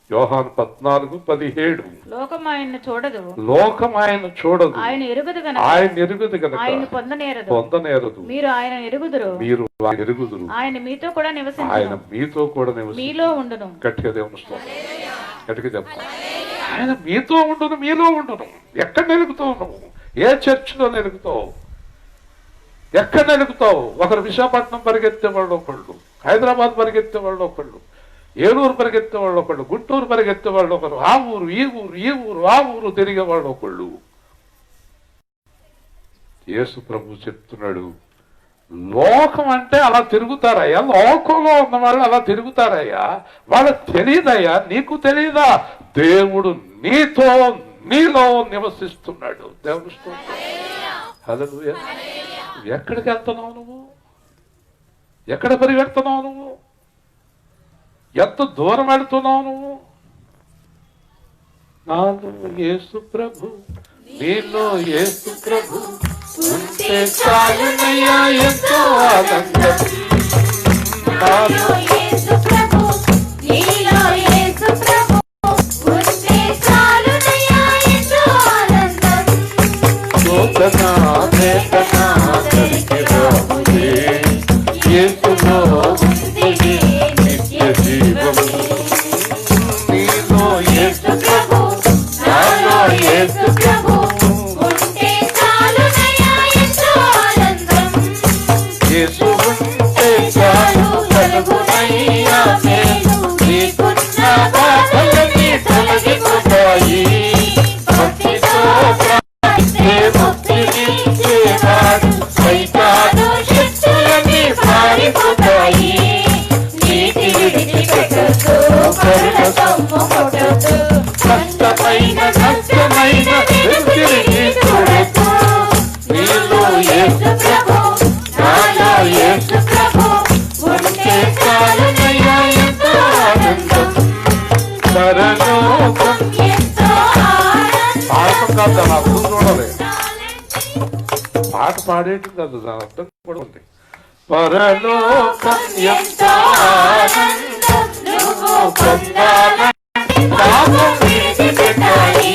యోహాను 14:17. లోకం ఆయన్ని చూడదు, లోకం ఆయన చూడదు, ఆయన ఎరుగుదు గనుక ఆయన ఎరుగుదు గనుక ఆయన పొందనేరదు. మీరు ఆయన ఎరుగుదురు, మీరు ఆయన ఎరుగుదురు, ఆయన మీతో కూడా ఆయన నివసించును, మీతో కూడా నివసించును. మీలో ఉండును. గట్టిగా దేవుని స్తోత్రం. గట్టిగా చెప్తాను, ఆయన మీతో ఉండును, మీలో ఉండును. ఎక్కడ నెలుగుతావు నువ్వు? ఏ చర్చిలో నెలుగుతావు? ఎక్కడ నెలుగుతావు? ఒకరు విశాఖపట్నం పరిగెత్తే వాళ్ళు ఒకళ్ళు, హైదరాబాద్ పరిగెత్తే వాళ్ళు ఒకళ్ళు, ఏలూరు పరిగెత్తే వాళ్ళు ఒకళ్ళు, గుంటూరు పరిగెత్తే వాళ్ళు ఒకరు, ఆ ఊరు ఈ ఊరు ఈ ఊరు ఆ ఊరు తిరిగే వాళ్ళు ఒకళ్ళు. యేసు ప్రభు చెప్తున్నాడు, లోకం అంటే అలా తిరుగుతారయ్యా, లోకంలో ఉన్న వాళ్ళు అలా తిరుగుతారయ్యా, వాళ్ళకి తెలియదయ్యా, నీకు తెలియదా? దేవుడు నీతో నీలో నివసిస్తున్నాడు. దేవుని స్తోత్రం. హల్లెలూయా. ఎక్కడికి వెళ్తున్నావు నువ్వు? ఎక్కడ పరిగెడుతున్నావు నువ్వు? ఎంత దూరం వెళుతున్నావు నువ్వు? నాలో యేసు ప్రభు, నీలో యేసు ప్రభు ఉంటే చాలునయ్యా ఎంతో ఆనందం. నాలో యేసు ప్రభు, నీలో యేసు ప్రభు ఉంటే చాలునయ్యా ఎంతో ఆనందం. శోధన వేదన దరికి రావులే, యేసులో ఉంది నిత్య జీవం. నీలో యేసు ప్రభు, నాలో యేసు ప్రభు ఉంటే చాలునయ్యా ఎంతో ఆనందం. యేసు ఉంటే చాలు కలుగునయ్యా మేలు, నీకున్న బాధలన్నీ తొలగిపోతాయి. భక్తితో ప్రార్థిస్తే ముక్తినిచ్చేవాడు, సైతాను శక్తులన్నీ పారిపోతాయి. నీతి విడిచిపెట్టొద్దు, కరుణ సొమ్ము కొట్టొద్దు, కష్టమైన నష్టమైన తిరిగి చూడొద్దు. నీలో యేసు ప్రభు, నాలో యేసు ప్రభు ఉంటే చాలునయ్యా ఎంతో ఆనందం. పరలోకం ఎంతో ఆనందం. పాఠం కాదు, దాని అర్థం చూడాలి. పాట పాడేయటం కాదు, దాని అర్థం కూడా ఉంది. పరలోకం ఎంతో ఆనందం, నువ్వు పొందాలంటే పాపం విడిచిపెట్టాలి.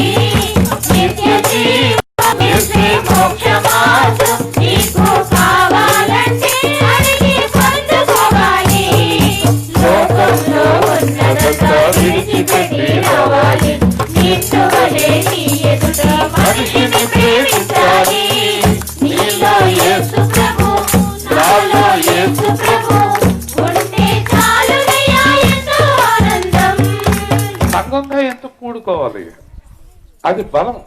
నిత్య జీవం యేసే మోక్ష మార్గం. నీకు కావాలంటే అడిగి పొందుకోవాలి. లోకంలో ఉన్నదంతా విడిచిపెట్టి రావాలి. నిన్ను వలె నీ ఎదుట మనిషిని ప్రేమించాలి. నీలో యేసు ప్రభు, నాలో యేసు ప్రభు ఉంటే చాలునయ్యా ఎంతో ఆనందం. సంఘంగా ఎంత కూడుకోవాలి? అది బలం,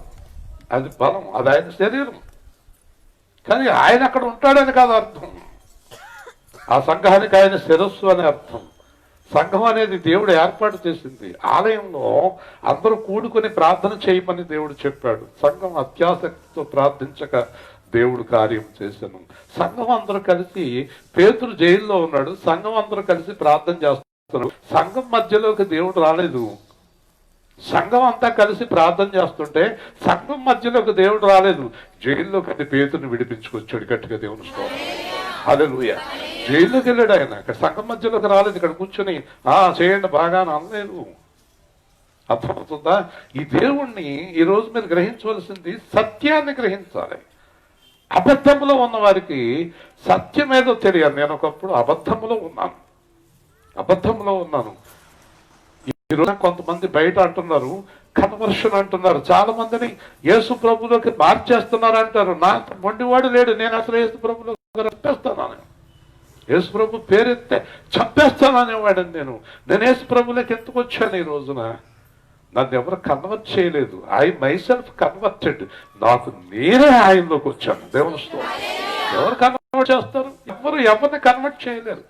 అది బలం, అది ఆయన శరీరం. కానీ ఆయన అక్కడ ఉంటాడని కాదు అర్థం. ఆ సంఘానికి ఆయన శిరస్సు అని అర్థం. సంఘం అనేది దేవుడు ఏర్పాటు చేసింది. ఆలయంలో అందరూ కూడుకొని ప్రార్థన చేయమని దేవుడు చెప్పాడు. సంఘం అత్యాసక్తితో ప్రార్థించక దేవుడు కార్యం చేశాను. సంఘం అందరూ కలిసి, పేతురు జైల్లో ఉన్నాడు, సంఘం అందరూ కలిసి ప్రార్థన చేస్తున్నారు. సంఘం మధ్యలోకి దేవుడు రాలేదు. సంఘం అంతా కలిసి ప్రార్థన చేస్తుంటే సంఘం మధ్యలోకి దేవుడు రాలేదు. జైల్లోకి అది పేతురుని విడిపించుకొచ్చాడు. గట్టిగా దేవుని స్తోత్రం. హల్లెలూయా. జైల్లోకి వెళ్ళాడు ఆయన, ఇక్కడ సంఘం మధ్యలోకి రాలేదు. ఇక్కడ కూర్చొని చేయండి బాగా అనలేదు. అర్థమవుతుందా? ఈ దేవుణ్ణి ఈరోజు మీరు గ్రహించవలసింది సత్యాన్ని గ్రహించాలి. అబద్ధంలో ఉన్న వారికి సత్యం ఏదో తెలియదు. నేను ఒకప్పుడు అబద్ధంలో ఉన్నాను. ఈరోజు కొంతమంది బయట అంటున్నారు, కన్వర్షన్ అంటున్నారు, చాలా మందిని యేసు ప్రభులోకి మార్చేస్తున్నారు అంటారు. నా మొండివాడు లేడు, నేను అసలు యేసు ప్రభులోకి రప్పిస్తాను. యేసుప్రభు పేరెత్తే చంపేస్తాననేవాడని నేను యేసుప్రభులోకి ఎందుకు వచ్చాను ఈ రోజున? నన్ను ఎవరు కన్వర్ట్ చేయలేదు. I myself converted. నాకు నేనే ఆయనలోకి వచ్చాను. దేవుని స్తోత్రం. ఎవరు కన్వర్ట్ చేస్తారు? ఎవరిని కన్వర్ట్ చేయలేరు.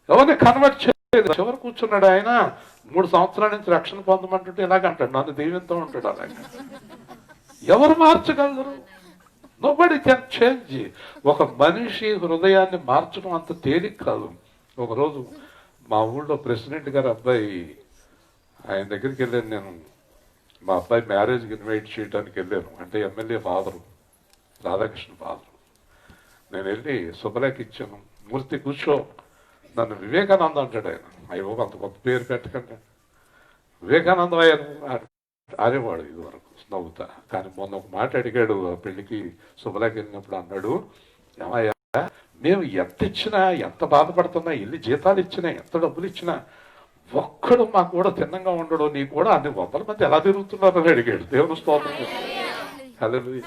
ఎవరిని కన్వర్ట్ చేయలేదు. చివరి కూర్చున్నాడు ఆయన. 3 సంవత్సరాల నుంచి రక్షణ పొందమంటుంటే ఇలాగంటాడు, నన్ను దీవెంతో ఉంటాడు. అలాగే ఎవరు మార్చగలరు? Nobody can change. ఒక మనిషి హృదయాన్ని మార్చడం అంత తేలిక కాదు. ఒకరోజు మా ఊళ్ళో ప్రెసిడెంట్ గారి అబ్బాయి, ఆయన దగ్గరికి వెళ్ళాను నేను. మా అబ్బాయి మ్యారేజ్కి ఇన్వైట్ చేయడానికి వెళ్ళాను. అంటే ఎమ్మెల్యే ఫాదరు, రాధాకృష్ణ ఫాదరు. నేను వెళ్ళి శుభలేఖ ఇచ్చాను. మూర్తి కూర్చో, నన్ను వివేకానంద అంటాడు ఆయన. అయ్యో అంత గొప్ప పేరు పెట్టకండి. వివేకానంద అనేవాడు ఇది వరకు నవ్వుతా. కానీ మొన్న ఒక మాట అడిగాడు ఆ పెళ్లికి శుభలేఖ వెళ్ళినప్పుడు. అన్నాడు, ఏమయ్యా మేము ఎంత ఇచ్చినా, ఎంత బాధపడుతున్నా, ఎన్ని జీతాలు ఇచ్చినా, ఎంత డబ్బులు ఇచ్చినా ఒక్కడు మాకు కూడా తిన్నంగా ఉండడు, నీ కూడా అన్ని 100 మంది ఎలా తిరుగుతున్నారని అడిగాడు. దేవుని స్తోత్రం. హల్లెలూయా.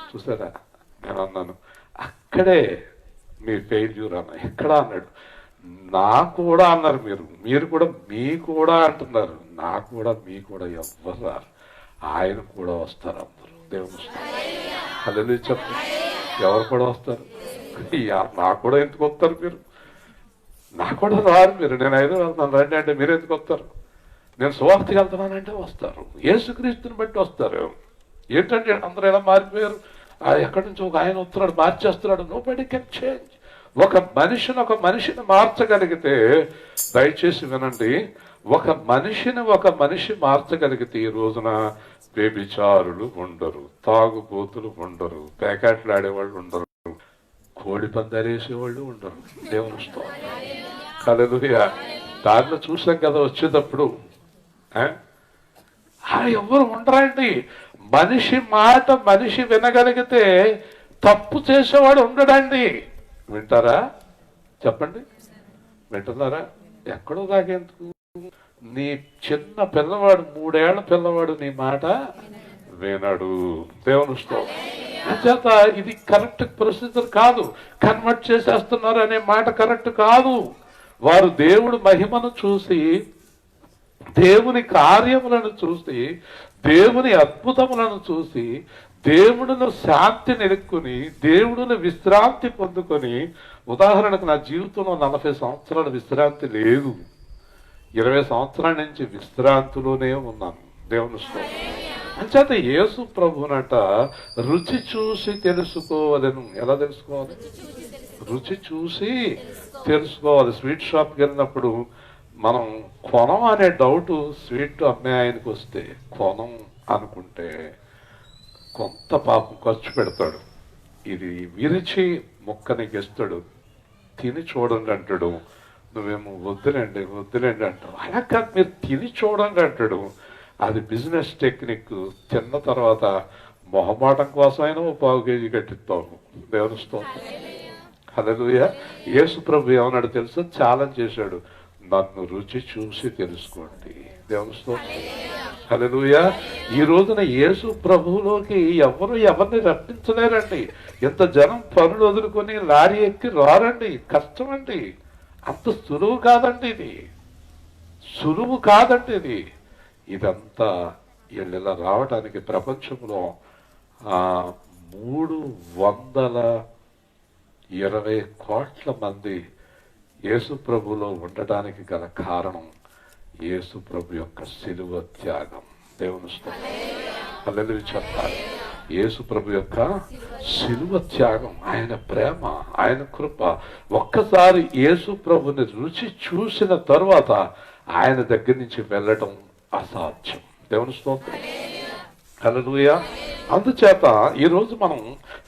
చూసారా? నేను అన్నాను, అక్కడే మీ ఫెయిల్యూర్ అన్న. ఎక్కడ అన్నాడు, నా కూడా అన్నారు. మీరు కూడా మీ కూడా అంటున్నారు. నా కూడా మీ కూడా ఎవ్వరు రారు, ఆయన కూడా వస్తారు అందరూ. దేవుని స్తోత్రం. హల్లెలూయా. చెప్పండి, ఎవరు కూడా వస్తారు? నాకు కూడా ఎందుకు వస్తారు? మీరు నాకు కూడా రారు. నేను 5 వెళ్తాను రండి అంటే మీరు ఎందుకు వస్తారు? నేను సువార్తకి వెళ్తున్నానంటే వస్తారు. యేసుక్రీస్తుని బట్టి వస్తారు. ఏంటంటే అందరూ ఎలా మారిపోయారు? ఎక్కడి నుంచి ఒక ఆయన వస్తున్నాడు, మార్చేస్తున్నాడు. Nobody can change. ఒక మనిషిని మార్చగలిగితే, దయచేసి వినండి, ఒక మనిషి మార్చగలిగితే ఈ రోజున వ్యభిచారులు ఉండరు, తాగుబోతులు ఉండరు, ప్యాకెట్లు ఆడేవాళ్ళు ఉండరు, కోడి పందాలేసేవాళ్ళు ఉండరు. దేవుని స్తోత్రం. హల్లెలూయా. దారిలో చూసాం కదా వచ్చేటప్పుడు, ఎవరు ఉండరండి. మనిషి వినగలిగితే తప్పు చేసేవాడు ఉండడండి. వింటారా? చెప్పండి, వింటున్నారా? ఎక్కడో దాకేందుకు? నీ చిన్న పిల్లవాడు, 3 ఏళ్ల పిల్లవాడు నీ మాట వినడు. దేవుని స్తోత్రం. అంచేత ఇది కరెక్ట్ ప్రొసీజర్ కాదు. కన్వర్ట్ చేసేస్తున్నారు అనే మాట కరెక్ట్ కాదు. వారు దేవుడు మహిమను చూసి, దేవుని కార్యములను చూసి, దేవుని అద్భుతములను చూసి, దేవుడును శాంతి నిలుక్కుని, దేవుడును విశ్రాంతి పొందుకొని. ఉదాహరణకు నా జీవితంలో 40 సంవత్సరాల విశ్రాంతి లేదు. 20 సంవత్సరాల నుంచి విశ్రాంతిలోనే ఉన్నాను. దేవుని స్తోత్రం. అంచేత యేసు ప్రభునట రుచి చూసి తెలుసుకోవాలను. ఎలా తెలుసుకోవాలి? రుచి చూసి తెలుసుకోవాలి. స్వీట్ షాప్కి వెళ్ళినప్పుడు మనం కొనం అనే డౌట్ స్వీట్ అమ్మే ఆయనకు వస్తే, కొనం అనుకుంటే కొంత పాపం ఖర్చు పెడతాడు. ఇది విరిచి ముక్కని గెస్తాడు, తిని చూడండి అంటాడు. నువ్వేమో వద్దులేండి అంటావు. అలా కాదు, మీరు తిని చూడండి అంటాడు. అది బిజినెస్ టెక్నిక్. తిన్న తర్వాత మొహమాటం కోసమైనా 1/4 కేజీ కట్టిస్తావు. దేవుని స్తోత్రం. హల్లెలూయా. యేసు ప్రభు ఏమన్నాడు తెలుసా? ఛాలెంజ్ చేశాడు, నన్ను రుచి చూసి తెలుసుకోండి. దేవుని స్తోత్రం. హల్లెలూయా. ఈ రోజున యేసు ప్రభువులోకి ఎవరిని రప్పించలేరండి. ఇంత జనం పనులు వదులుకొని లారీ ఎక్కి రారండి. కష్టమండి. అంత సులువు కాదండి ఇది. ఇదంతా వీళ్ళ రావడానికి ప్రపంచంలో 320 కోట్ల మంది యేసు ప్రభులో ఉండడానికి గల కారణం యేసు ప్రభు యొక్క సిలువ త్యాగం. దేవుని స్తోత్రం. హల్లెలూయా చెప్పాలి. యేసు ప్రభు యొక్క సిలువ త్యాగం, ఆయన ప్రేమ, ఆయన కృప. ఒక్కసారి యేసు ప్రభుని రుచి చూసిన తరువాత ఆయన దగ్గర నుంచి వెళ్ళడం అసాధ్యం. దేవుని స్తోత్రం. హల్లెలూయా. అందుచేత ఈరోజు మనం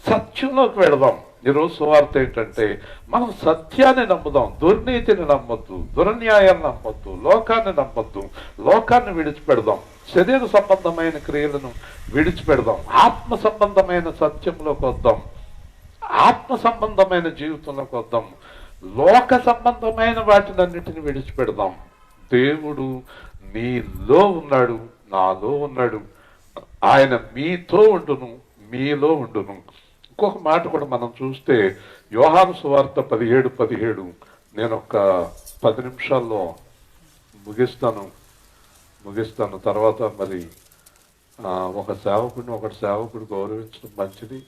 సత్యంలోకి వెళదాం. ఈరోజు సువార్త ఏంటంటే, మనం సత్యాన్ని నమ్ముదాం, దుర్నీతిని నమ్మొద్దు, దురన్యాయాన్ని నమ్మొద్దు, లోకాన్ని నమ్మొద్దు. లోకాన్ని విడిచిపెడదాం, శరీర సంబంధమైన క్రియలను విడిచిపెడదాం, ఆత్మ సంబంధమైన సత్యంలోకి వద్దాం, ఆత్మ సంబంధమైన జీవితంలోకి వద్దాం, లోక సంబంధమైన వాటినన్నిటిని విడిచిపెడదాం. దేవుడు నీలో ఉన్నాడు, నాలో ఉన్నాడు. ఆయన మీతో ఉండును, మీలో ఉండును. ఇంకొక మాట కూడా మనం చూస్తే యోహాను సువార్త 17:17 నేను ఒక 10 నిమిషాల్లో ముగిస్తాను. తర్వాత మరి ఒక సేవకుడు గౌరవించడం మంచిది.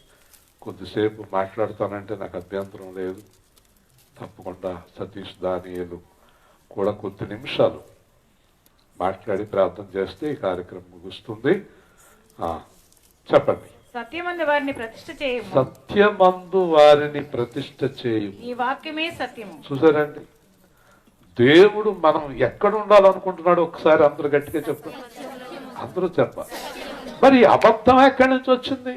కొద్దిసేపు మాట్లాడతానంటే నాకు అభ్యంతరం లేదు. తప్పకుండా సతీష్ దానియేలు కూడా కొద్ది నిమిషాలు మాట్లాడి ప్రార్థన చేస్తే ఈ కార్యక్రమం ముగుస్తుంది. చెప్పండి. సత్యమందు వారిని ప్రతిష్ఠ చేయము. సత్యమందు వారిని ప్రతిష్ఠ చేయము. ఈ వాక్యమే సత్యము. చూసారండి, దేవుడు మనం ఎక్కడ ఉండాలనుకుంటున్నాడు ఒకసారి అందరూ గట్టిగా చెప్పండి. అందరూ చెప్పాలి. మరి అబద్ధం ఎక్కడి నుంచి వచ్చింది?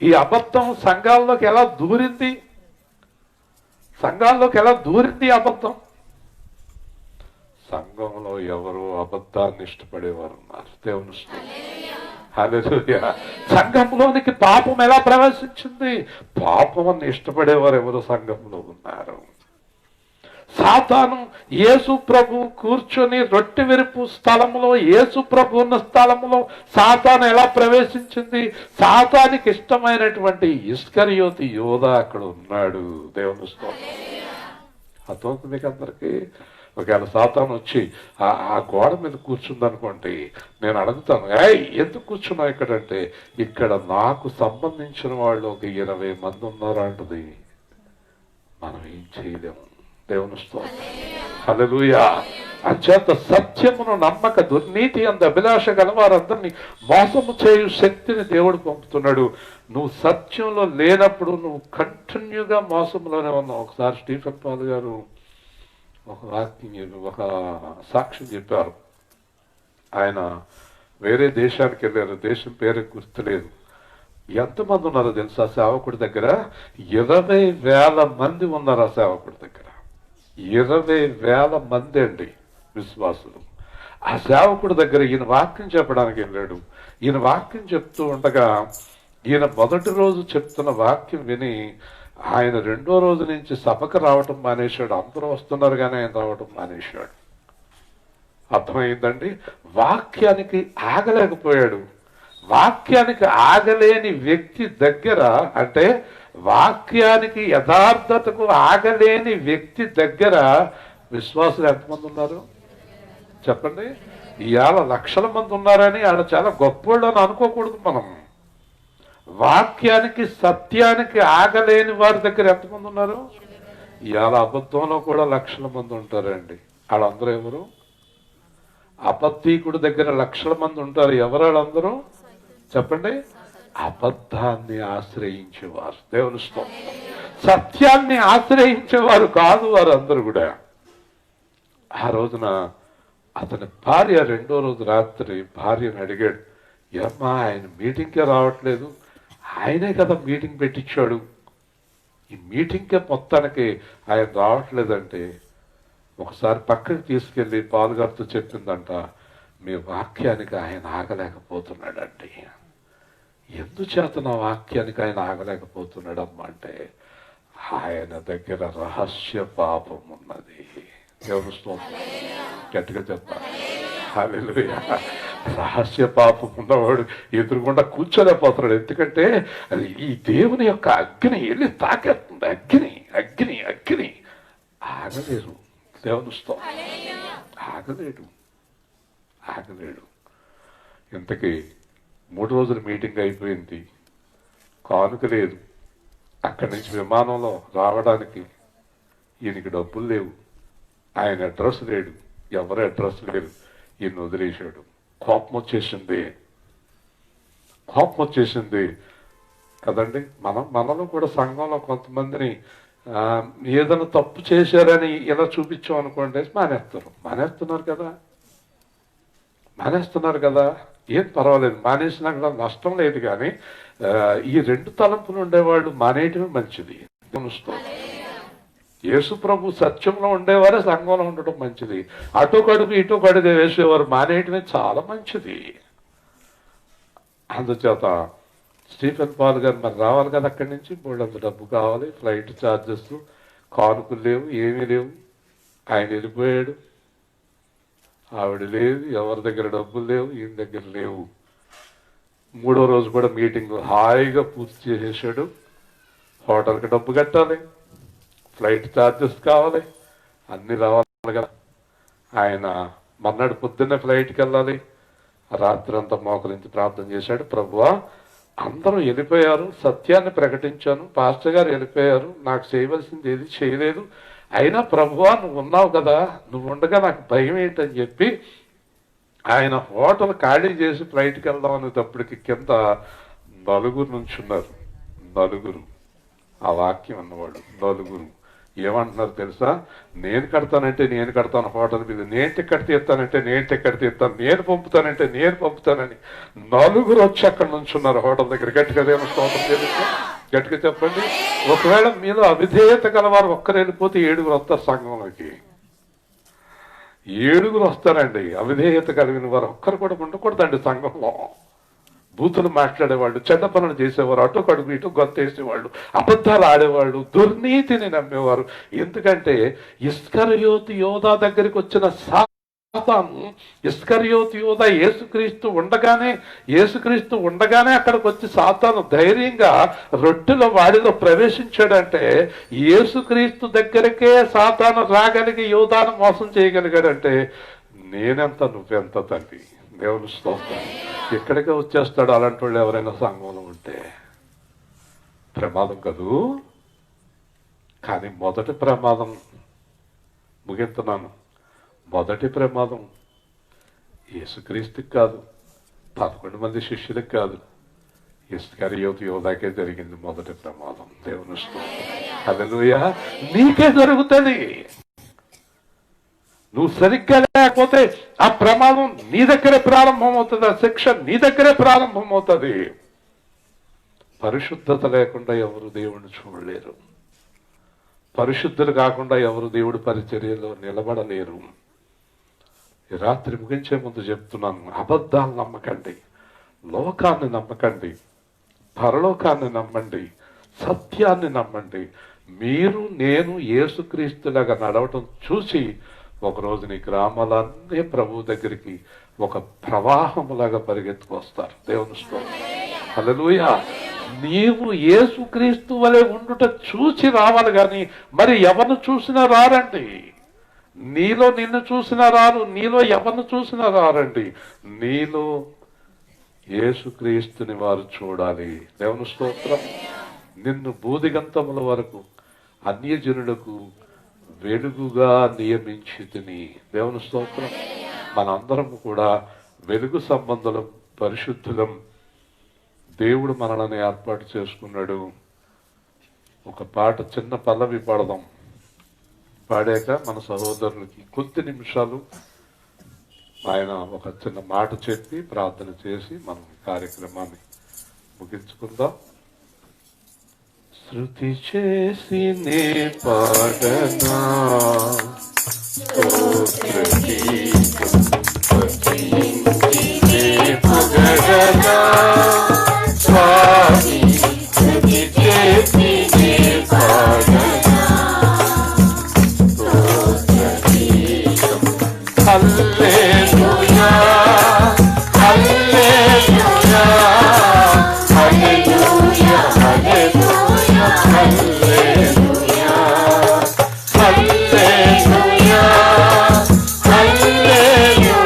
ఈ అబద్ధం సంఘాల్లోకి ఎలా దూరింది? అబద్ధం సంఘంలో ఎవరు అబద్ధాన్ని ఇష్టపడేవారు ఉన్నారు. దేవుని హల్లెలూయా. సంఘంలోనికి పాపం ఎలా ప్రవేశించింది? పాపం ఇష్టపడేవారు ఎవరు సంఘంలో ఉన్నారు? సాతాను యేసు ప్రభు కూర్చొని రొట్టె విరుపు స్థలంలో, యేసు ప్రభు ఉన్న స్థలంలో సాతాను ఎలా ప్రవేశించింది? సాతానికి ఇష్టమైనటువంటి ఇస్కరియోతి యోధా అక్కడ ఉన్నాడు. దేవుని స్తోత్రం. అర్థం మీకు అందరికీ? ఒకవేళ సాతాను వచ్చి ఆ గోడ మీద కూర్చుందనుకోండి, నేను అడుగుతాను, ఎందుకు కూర్చున్నావు ఇక్కడంటే, ఇక్కడ నాకు సంబంధించిన వాళ్ళు ఒక 20 మంది ఉన్నారు అంటది. మనం ఏం చేయలేము. దేవుని స్తోత్రం. హల్లెలూయా. అంచేత సత్యమును నమ్మక దుర్నీతి అందు అభిలాష గల వారందరినీ మోసము చేయు శక్తిని దేవుడు పంపుతున్నాడు. నువ్వు సత్యంలో లేనప్పుడు నువ్వు కంటిన్యూగా మోసంలోనే ఉన్నావు. ఒకసారి స్టీఫెన్ పాల్ గారు ఒక సాక్ష్యం చెప్పారు. ఆయన వేరే దేశానికి వెళ్ళారు. దేశం పేరు గుర్తులేదు. ఎంతమంది ఉన్నారో తెలుసా సేవకుడి దగ్గర? 20,000 మంది ఉన్నారు ఆ సేవకుడి దగ్గర. 20,000 మంది అండి విశ్వాసులు. ఆ సేవకుడి దగ్గర ఈయన వాక్యం చెప్పడానికి వెళ్ళాడు. ఈయన వాక్యం చెప్తూ ఉండగా ఈయన మొదటి రోజు చెప్తున్న వాక్యం విని ఆయన రెండో రోజు నుంచి సభకు రావటం మానేశాడు. అందరూ వస్తున్నారు కానీ ఆయన రావటం మానేశాడు. అర్థమైందండి? వాక్యానికి ఆగలేకపోయాడు. వాక్యానికి ఆగలేని వ్యక్తి దగ్గర, అంటే వాక్యానికి యథార్థతకు ఆగలేని వ్యక్తి దగ్గర విశ్వాసులు ఎంతమంది ఉన్నారు చెప్పండి? ఇవాళ లక్షల మంది ఉన్నారని ఆయన చాలా గొప్పోళ్ళు అని అనుకోకూడదు. మనం వాక్యానికి సత్యానికి ఆగలేని వారి దగ్గర ఎంతమంది ఉన్నారు? ఇవాళ అబద్ధంలో కూడా లక్షల మంది ఉంటారండి. వాళ్ళందరూ ఎవరు? అబద్ధీకుడి దగ్గర లక్షల మంది ఉంటారు. ఎవరు వాళ్ళందరూ చెప్పండి? అబద్ధాన్ని ఆశ్రయించేవారు. దేవుని స్తోత్రం. సత్యాన్ని ఆశ్రయించేవారు కాదు వారందరూ కూడా. ఆ రోజున అతని భార్య రెండో రోజు రాత్రి భార్యను అడిగాడు, ఏమ్మా ఆయన మీటింగ్కే రావట్లేదు, ఆయనే కదా మీటింగ్ పెట్టించాడు, ఈ మీటింగ్కే మొత్తానికి ఆయన రావట్లేదంటే ఒకసారి పక్కకి తీసుకెళ్ళి పాలుగారితో చెప్పిందంట, మీ వాక్యానికి ఆయన ఆగలేకపోతున్నాడండి. ఎందుచేత నా వాక్యానికి ఆయన ఆగలేకపోతున్నాడమ్మా అంటే, ఆయన దగ్గర రహస్య పాపం ఉన్నది. దేవుని స్తోత్రం. గట్టిగా చెప్పాలి. హల్లెలూయా. రహస్య పాపం ఉన్నవాడు ఎదురుగుండా కూర్చోలేకపోతున్నాడు. ఎందుకంటే అది ఈ దేవుని యొక్క అగ్ని వెళ్ళి తాకేస్తుంది. అగ్ని అగ్ని అగ్ని ఆగలేరు. దేవుని స్తోత్రం. ఆగలేడు. ఇంతకీ 3 రోజుల మీటింగ్ అయిపోయింది. కానుక లేదు. అక్కడి నుంచి విమానంలో రావడానికి ఈయనకి డబ్బులు లేవు. ఆయన అడ్రస్ లేడు. ఎవరు అడ్రస్ లేరు. ఈయన వదిలేశాడు. కోపం వచ్చేసింది కదండి. మనలో కూడా సంఘంలో కొంతమందిని ఏదైనా తప్పు చేశారని ఇలా చూపించాం అనుకోండి, మానేస్తున్నారు కదా. ఏం పర్వాలేదు, మానేసినా కూడా నష్టం లేదు. కానీ ఈ 2 తలంపులు ఉండేవాళ్ళు మానేయటమే మంచిది. యేసు ప్రభు సత్యంలో ఉండేవారే సంఘంలో ఉండటం మంచిది. అటు కడుగు ఇటు కడుగు వేసేవారు మానేయటమే చాలా మంచిది. అందుచేత స్టీఫెన్ పాల్ గారు మరి రావాలి కదా అక్కడి నుంచి, బోళ్ళంత డబ్బు కావాలి, ఫ్లైట్ ఛార్జెస్, కానుకలు లేవు, ఏమీ లేవు. ఆయన వెళ్ళిపోయాడు. ఆవిడ లేదు, ఎవరి దగ్గర డబ్బులు లేవు, ఈయన దగ్గర లేవు. మూడో రోజు కూడా మీటింగ్ హాయిగా పూర్తి చేసేసాడు. హోటల్కి డబ్బు కట్టాలి, ఫ్లైట్ ఛార్జెస్ కావాలి, అన్నీ రావాలి కదా. ఆయన మర్నాడు పొద్దున్నే ఫ్లైట్కి వెళ్ళాలి. రాత్రి అంతా మోకరించి ప్రార్థన చేశాడు. ప్రభువా, అందరూ వెళ్ళిపోయారు, సత్యాన్ని ప్రకటించాను, పాస్టర్ గారు వెళ్ళిపోయారు, నాకు చేయవలసింది ఏది చేయలేదు, అయినా ప్రభువా నువ్వు ఉన్నావు కదా, నువ్వు ఉండగా నాకు భయం ఏంటని చెప్పి ఆయన హోటల్ ఖాళీ చేసి ఫ్లైట్కి వెళ్దాం అనేటప్పటికి కింద నలుగురు నుంచున్నారు. నలుగురు, ఆ వాక్యం అన్నవాడు నలుగురు ఏమంటున్నారు తెలుసా? నేను కడతానంటే నేను కడతాను హోటల్ బిల్లు, నేను టికెట్ తీస్తానంటే నేను టికెట్ తీస్తాను, నేను పంపుతానంటే నేను పంపుతానని నలుగురు వచ్చి అక్కడ నుంచున్నారు హోటల్ దగ్గర. గట్టిగా ఏమో స్తోత్రం తెలుసు, గట్టిగా చెప్పండి. ఒకవేళ మీలో అవిధేయత గలవారు ఒక్కరు వెళ్ళిపోతే 7 వస్తారు సంఘంలోకి. 7 వస్తారండి. అవిధేయత కలిగిన వారు ఒక్కరు కూడా ఉండకూడదండి సంఘంలో. బూతులు మాట్లాడేవాళ్ళు, చెడ్డ పనులు చేసేవారు, అటు కడుగు ఇటు గొంతేసేవాళ్ళు, అబద్ధాలు ఆడేవాళ్ళు, దుర్నీతిని నమ్మేవారు. ఎందుకంటే ఇస్కరియోతు యోధా దగ్గరికి వచ్చిన సాతాను, ఇస్కరియోతు యోధా యేసుక్రీస్తు ఉండగానే అక్కడికి వచ్చి సాతాను ధైర్యంగా రొట్టెలో వాడిలో ప్రవేశించాడంటే, యేసుక్రీస్తు దగ్గరికే సాతాను రాగలిగి యోధాను మోసం చేయగలిగాడంటే నేనెంత నువ్వెంత తండ్రి. దేవుని స్తోత్రం. ఎక్కడికి వచ్చేస్తాడు అలాంటి వాళ్ళు ఎవరైనా సంఘంలో ఉంటే? ప్రమాదం కదూ. కానీ మొదటి ప్రమాదం ముగిస్తున్నాను. మొదటి ప్రమాదం యేసుక్రీస్తుకి కాదు, 11 మంది శిష్యులకు కాదు, ఇస్కరియోతు యోధాకే జరిగింది మొదటి ప్రమాదం. దేవుని స్తోత్రం. హల్లెలూయా. నీకే జరుగుతుంది. నువ్వు సరిగ్గా లేకపోతే ఆ ప్రమాదం నీ దగ్గరే ప్రారంభమవుతుంది, ఆ శిక్ష నీ దగ్గరే ప్రారంభమవుతుంది. పరిశుద్ధత లేకుండా ఎవరు దేవుణ్ణి చూడలేరు. పరిశుద్ధులు కాకుండా ఎవరు దేవుడి పరిచర్యలో నిలబడలేరు. ఈ రాత్రి ముగించే ముందు చెప్తున్నాను, అబద్ధాలు నమ్మకండి, లోకాన్ని నమ్మకండి, పరలోకాన్ని నమ్మండి, సత్యాన్ని నమ్మండి. మీరు నేను యేసుక్రీస్తులాగా నడవటం చూసి ఒకరోజు నీ గ్రామాలన్నీ ప్రభు దగ్గరికి ఒక ప్రవాహములాగా పరిగెత్తుకొస్తారు. దేవుని స్తోత్రం. హల్లెలూయా. నీవు యేసుక్రీస్తు వలె ఉండుట చూసి రావాలి కానీ మరి ఎవరిని చూసినా రారండి. నీలో నిన్ను చూసినా రారు, నీలో ఎవరిని చూసినా రారండి. నీలో యేసుక్రీస్తుని వారు చూడాలి. దేవుని స్తోత్రం. నిన్ను బూదిగంతముల వరకు అన్యజనులకు వెలుగుగా నియమించితిని. దేవుని స్తోత్రం. మనందరం కూడా వెలుగు సంబంధులం, పరిశుద్ధులం. దేవుడు మనల్ని ఏర్పాటు చేసుకున్నాడు. ఒక పాట చిన్న పల్లవి పాడదాం. పాడాక మన సహోదరులకి కొద్ది నిమిషాలు ఆయన ఒక చిన్న మాట చెప్పి ప్రార్థన చేసి మనం కార్యక్రమాన్ని ముగించుకుందాం. శృతి చేసి నే పాడనా స్వామి, శృతి చేసి నే పాడనా హల్లెలూయా హల్లెలూయా హల్లెలూయా హల్లెలూయా హల్లెలూయా హల్లెలూయా హల్లెలూయా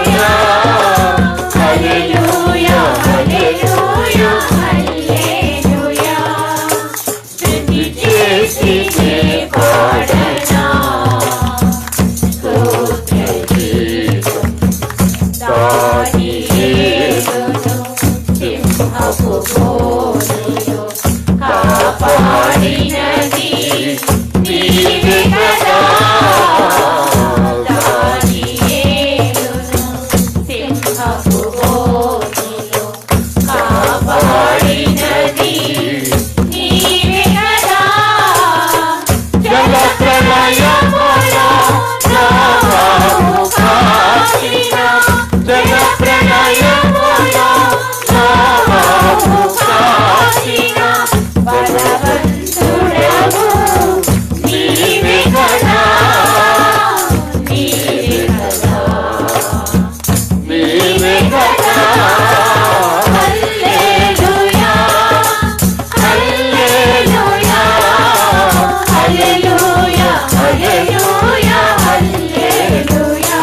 హల్లెలూయా హల్లెలూయా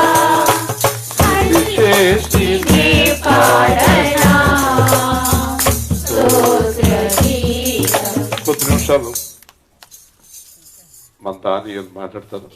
చేసి నీ పాడనా స్తోత్ర గీతం. కొద్ది నిమిషాలు మన దానియలు మాట్లాడతారు.